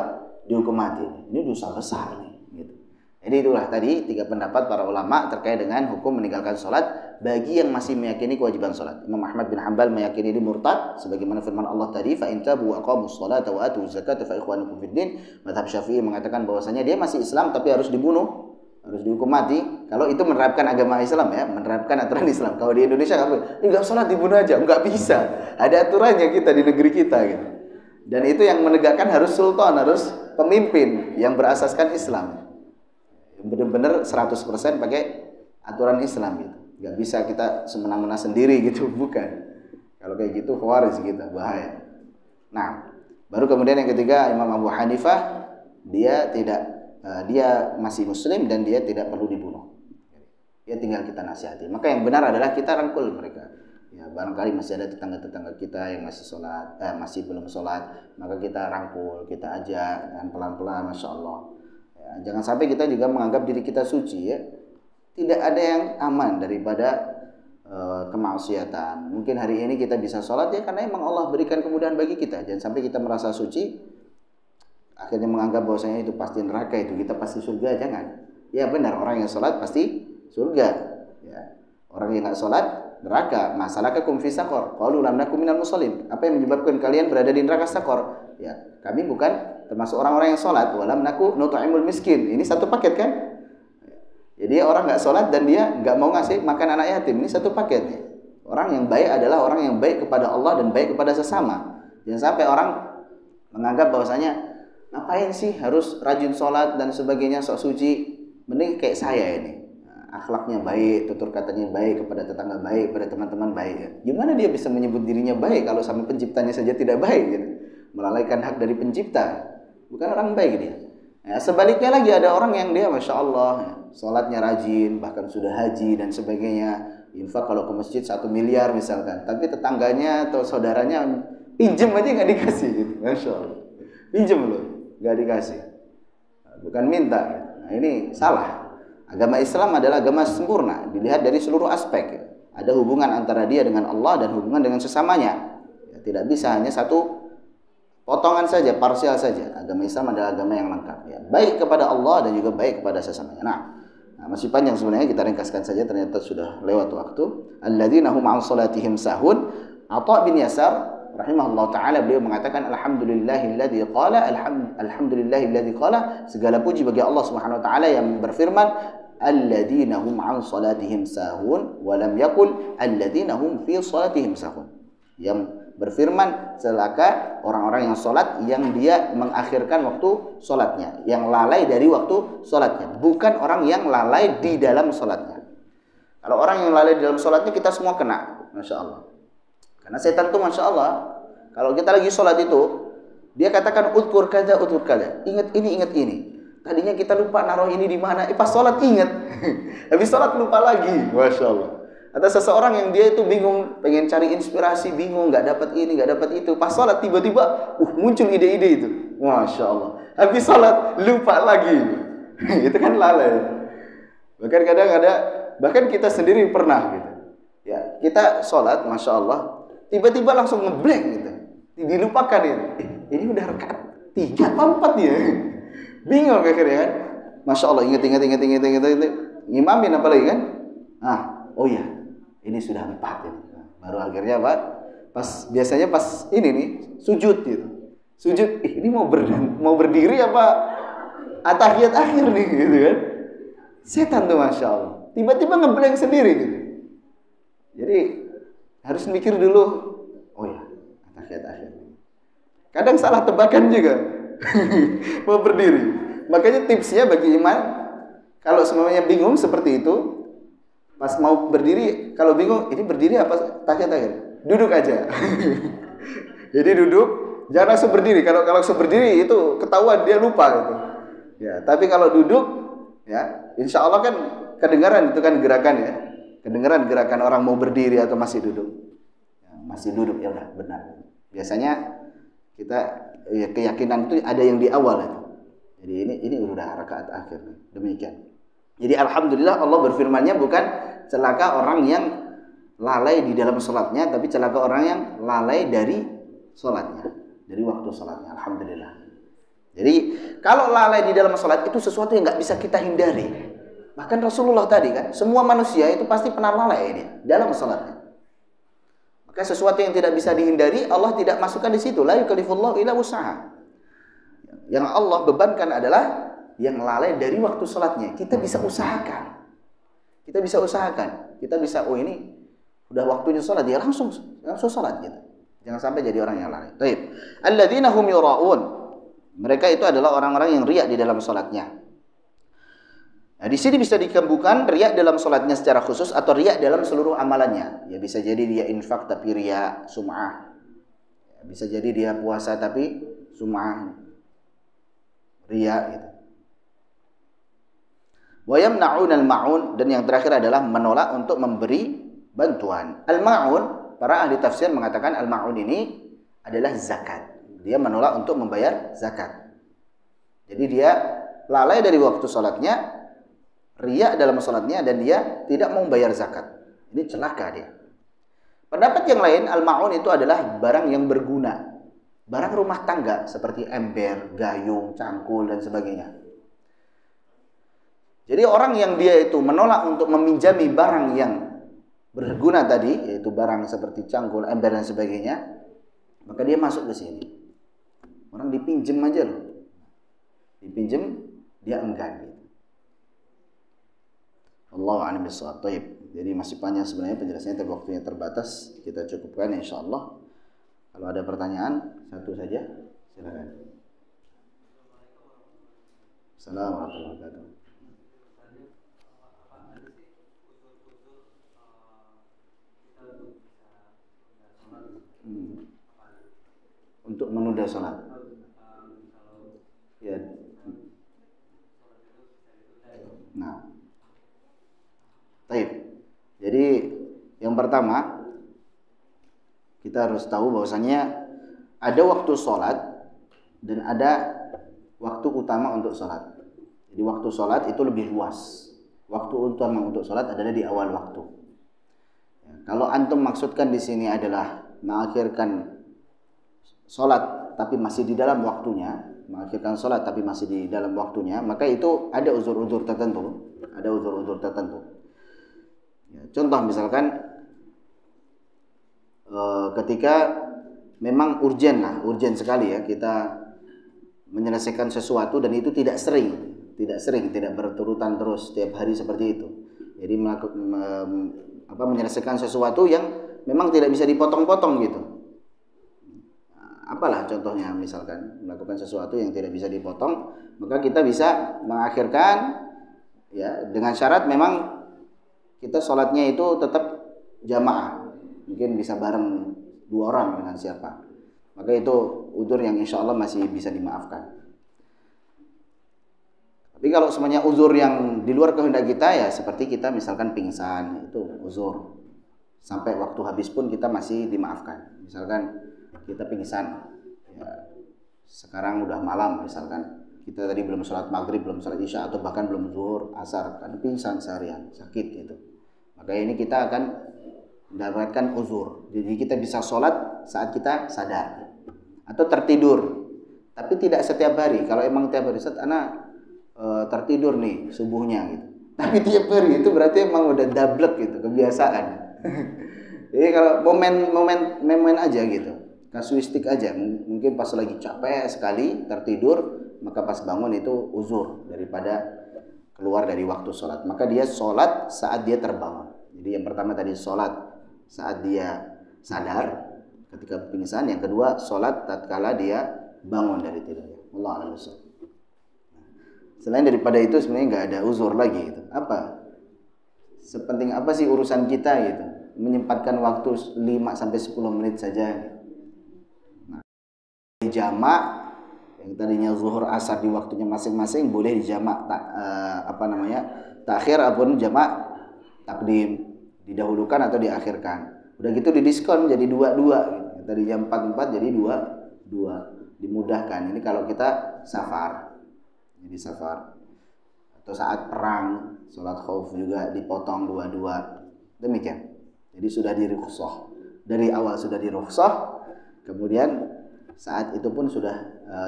S1: Dihukum mati. Ini dosa besar nih. Gitu. Jadi itulah tadi 3 pendapat para ulama terkait dengan hukum meninggalkan sholat bagi yang masih meyakini kewajiban sholat. Imam Ahmad bin Hanbal meyakini ini murtad, sebagaimana firman Allah tadi, fa in tabu wa aqamus sholata wa atuz zakata fa ikhwanukum fid din. Mazhab Syafi'i mengatakan bahwasanya dia masih Islam tapi harus dibunuh, harus dihukum mati. Kalau itu menerapkan agama Islam ya, menerapkan aturan Islam. Kalau di Indonesia enggak sholat dibunuh aja, enggak bisa. Ada aturannya kita di negeri kita gitu. Dan itu yang menegakkan harus sultan, harus pemimpin yang berasaskan Islam. Yang benar-benar 100% pakai aturan Islam gitu. Enggak bisa kita semena-mena sendiri gitu, bukan. Kalau kayak gitu khawarij kita, bahaya. Nah, baru kemudian yang ketiga Imam Abu Hanifah, dia masih muslim dan dia tidak perlu dibunuh. Dia tinggal kita nasihati. Maka yang benar adalah kita rangkul mereka. Ya, barangkali masih ada tetangga-tetangga kita yang masih belum sholat, maka kita rangkul, kita ajak dan pelan-pelan, masya Allah. Ya, jangan sampai kita juga menganggap diri kita suci ya. Tidak ada yang aman daripada kemaksiatan. Mungkin hari ini kita bisa sholat ya karena emang Allah berikan kemudahan bagi kita. Jangan sampai kita merasa suci, akhirnya menganggap bahwasanya itu pasti neraka, itu kita pasti surga. Jangan. Ya benar, orang yang sholat pasti surga. Ya. Orang yang nggak sholat neraka. Masalahkakum fi saqar qalu lam nakum minal musallin. Apa yang menyebabkan kalian berada di neraka saqar? Ya, kami bukan termasuk orang-orang yang sholat. Walam naku nut'imul miskin. Ini satu paket kan? Jadi orang nggak sholat dan dia nggak mau ngasih makan anak yatim. Ini satu paket. Orang yang baik adalah orang yang baik kepada Allah dan baik kepada sesama. Jangan sampai orang menganggap bahwasanya ngapain sih harus rajin sholat dan sebagainya, sok suci. Mending kayak saya ini. Akhlaknya baik, tutur katanya baik, kepada tetangga baik, kepada teman-teman baik. Gimana dia bisa menyebut dirinya baik kalau sama penciptanya saja tidak baik gitu? Melalaikan hak dari pencipta. Bukan orang baik dia. Ya, sebaliknya lagi ada orang yang dia Masya Allah ya, sholatnya rajin, bahkan sudah haji dan sebagainya, infak kalau ke masjid 1 miliar misalkan, tapi tetangganya atau saudaranya pinjem aja nggak dikasih gitu. Masya Allah, pinjem loh nggak dikasih, bukan minta gitu. Nah ini salah. Agama Islam adalah agama sempurna, dilihat dari seluruh aspek ya. Ada hubungan antara dia dengan Allah dan hubungan dengan sesamanya ya, tidak bisa hanya satu potongan saja, parsial saja. Agama Islam adalah agama yang lengkap ya. Baik kepada Allah dan juga baik kepada sesamanya. Nah, masih panjang sebenarnya, kita ringkaskan saja, ternyata sudah lewat waktu. Alladzina hum 'an salatihim sahun. Atha bin Yasar rahimahullah taala beliau mengatakan alhamdulillahilladzi qala alhamdulillahilladzi qala, segala puji bagi Allah Subhanahu wa taala yang berfirman alladzina hum 'an salatihim sahun wa lam yaqul alladzina hum fi salatihim sahun. Yang berfirman celaka orang-orang yang sholat yang dia mengakhirkan waktu sholatnya, yang lalai dari waktu sholatnya, bukan orang yang lalai di dalam sholatnya. Kalau orang yang lalai di dalam sholatnya kita semua kena, masya Allah. Karena setan tuh Masya Allah, kalau kita lagi sholat itu, dia katakan utur kada, ingat ini. Tadinya kita lupa naruh ini di mana, pas sholat ingat. Habis sholat lupa lagi, Masya Allah. Ada seseorang yang dia itu bingung, pengen cari inspirasi, bingung, nggak dapat ini, nggak dapat itu. Pas sholat tiba-tiba, muncul ide-ide itu, Masya Allah. Habis sholat lupa lagi, itu kan lalai. Bahkan kadang ada, bahkan kita sendiri pernah gitu. Ya, kita sholat, Masya Allah, tiba-tiba langsung ngeblank gitu, dilupakan itu. Ini udah rakaat 3 apa 4 ya? Bingung akhirnya kan? Masya Allah, ingat. Ngimamin apalagi kan? Oh iya, ini sudah 4 ya. Baru akhirnya Pak, biasanya pas ini nih sujud gitu. Sujud, ini mau berdiri apa atahiyat akhir nih gitu kan? Setan tuh Masya Allah, tiba-tiba ngeblank sendiri gitu. Jadi harus mikir dulu. Oh ya, atahiyat akhir. Kadang salah tebakan juga. Mau berdiri. Makanya tipsnya bagi imam, kalau semuanya bingung seperti itu, pas mau berdiri, kalau bingung, ini berdiri apa tahiyat akhir? Duduk aja. Jadi duduk, jangan langsung berdiri. Kalau langsung berdiri itu ketahuan dia lupa gitu. Ya, tapi kalau duduk, ya, insya Allah kan kedengaran itu kan gerakan ya. Kedengaran gerakan orang mau berdiri atau masih duduk. Ya, masih duduk ya udah benar. Biasanya kita keyakinan itu ada yang di awal itu. Jadi ini udah rakaat akhir. Demikian. Jadi alhamdulillah Allah berfirman-Nya bukan celaka orang yang lalai di dalam salatnya, tapi celaka orang yang lalai dari salatnya, dari waktu salatnya. Alhamdulillah. Jadi kalau lalai di dalam salat itu sesuatu yang nggak bisa kita hindari. Bahkan Rasulullah tadi kan, semua manusia itu pasti pernah lalai dia dalam salatnya. Maka sesuatu yang tidak bisa dihindari, Allah tidak masukkan di situ. La yukallifullahu illa wus'aha. Yang Allah bebankan adalah yang lalai dari waktu salatnya. Kita bisa usahakan. Kita bisa, oh ini udah waktunya salat, dia langsung salat gitu. Jangan sampai jadi orang yang lalai. Baik. Alladzina hum yura'un. Mereka itu adalah orang-orang yang riya di dalam salatnya. Nah, di sini bisa dikembukan riya dalam salatnya secara khusus atau riya dalam seluruh amalannya. Ya bisa jadi dia infak tapi riya sum'ah. Ya, bisa jadi dia puasa tapi sum'ah riya gitu. Wa yamna'un al-ma'un, dan yang terakhir adalah menolak untuk memberi bantuan. Al-ma'un, para ahli tafsir mengatakan al-ma'un ini adalah zakat. Dia menolak untuk membayar zakat. Jadi dia lalai dari waktu salatnya, riya dalam salatnya, dan dia tidak mau membayar zakat. Ini celaka dia. Pendapat yang lain, al-ma'un itu adalah barang yang berguna. Barang rumah tangga seperti ember, gayung, cangkul dan sebagainya. Jadi orang yang dia itu menolak untuk meminjami barang yang berguna tadi, yaitu barang seperti cangkul, ember dan sebagainya, maka dia masuk ke sini. Orang dipinjem aja loh. Dipinjem, dia enggan gitu. Allahu a'lam bishawab. Jadi masih panjang sebenarnya penjelasannya, tapi waktunya terbatas. Kita cukupkan insyaallah. Kalau ada pertanyaan, satu saja, silakan. Assalamualaikum warahmatullahi wabarakatuh. Untuk menunda salat. Ya. Nah. Baik. Jadi yang pertama kita harus tahu bahwasanya ada waktu sholat dan ada waktu utama untuk sholat. Jadi waktu sholat itu lebih luas. Waktu utama untuk sholat adalah di awal waktu. Ya, kalau antum maksudkan di sini adalah mengakhirkan sholat tapi masih di dalam waktunya, maka itu ada uzur-uzur tertentu. Ya, contoh misalkan ketika memang urgen sekali ya kita menyelesaikan sesuatu, dan itu tidak sering, tidak berturutan terus setiap hari seperti itu. Jadi menyelesaikan sesuatu yang memang tidak bisa dipotong-potong gitu. Apalah contohnya, misalkan melakukan sesuatu yang tidak bisa dipotong, maka kita bisa mengakhirkan ya dengan syarat memang kita sholatnya itu tetap jamaah. Mungkin bisa bareng dua orang dengan siapa. Maka itu uzur yang insya Allah masih bisa dimaafkan. Tapi kalau semuanya uzur yang di luar kehendak kita, ya seperti kita misalkan pingsan, itu uzur. Sampai waktu habis pun kita masih dimaafkan. Misalkan kita pingsan, ya, sekarang udah malam misalkan, kita tadi belum sholat maghrib, belum sholat isya, atau bahkan belum zuhur, asar, kan pingsan seharian, sakit gitu. Maka ini kita akan mendapatkan uzur. Jadi kita bisa sholat saat kita sadar atau tertidur. Tapi tidak setiap hari. Kalau emang tiap hari, Ustaz, anak tertidur nih subuhnya gitu. Tapi tiap hari itu berarti emang udah dablek gitu, kebiasaan. Jadi kalau momen aja gitu, kasuistik aja. Mungkin pas lagi capek sekali tertidur, maka pas bangun itu uzur daripada keluar dari waktu sholat. Maka dia sholat saat dia terbangun. Jadi yang pertama tadi sholat saat dia sadar ketika pingsan. Yang kedua sholat tatkala dia bangun dari tidurnya. Allah a'lam bishawab. Selain daripada itu sebenarnya nggak ada uzur lagi gitu. Apa? Sepenting apa sih urusan kita gitu? Menyempatkan waktu 5 sampai 10 menit saja. Nah, dijamak yang tadinya zuhur asar di waktunya masing-masing boleh dijamak takhir ataupun jamak takdim, didahulukan atau diakhirkan. Udah gitu didiskon jadi 2-2 gitu. Tadi jam 4 jadi 2. Dimudahkan. Ini kalau kita safar. Jadi safar atau saat perang, sholat khauf juga dipotong 2-2. Demikian. Jadi sudah dirukhsah. Dari awal sudah dirukhsah, kemudian saat itu pun sudah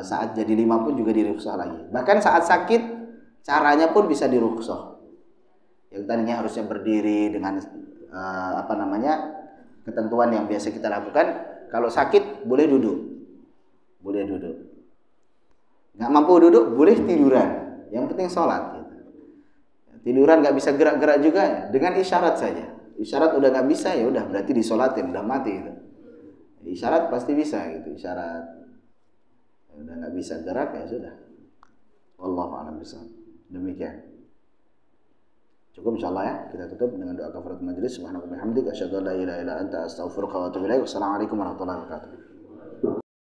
S1: saat jadi 5 pun juga dirukhsah lagi. Bahkan saat sakit caranya pun bisa dirukhsah. Yang tadinya harusnya berdiri dengan ketentuan yang biasa kita lakukan, kalau sakit boleh duduk. Boleh duduk. Nggak mampu duduk, boleh tiduran. Yang penting sholat. Gitu. Tiduran nggak bisa gerak-gerak juga, dengan isyarat saja. Isyarat udah nggak bisa, ya udah berarti disolatin, udah mati itu. Isyarat pasti bisa gitu, isyarat. Udah nggak bisa gerak, ya sudah. Wallahu a'lam bishawab. Demikian. Cukup insyaallah ya. Kita tutup dengan doa kafaratul majelis. Subhanallah wa bihamdika asyhadu an la ilaha illa anta astaghfiruka wa atubu ilaik. Wassalamualaikum warahmatullahi wabarakatuh.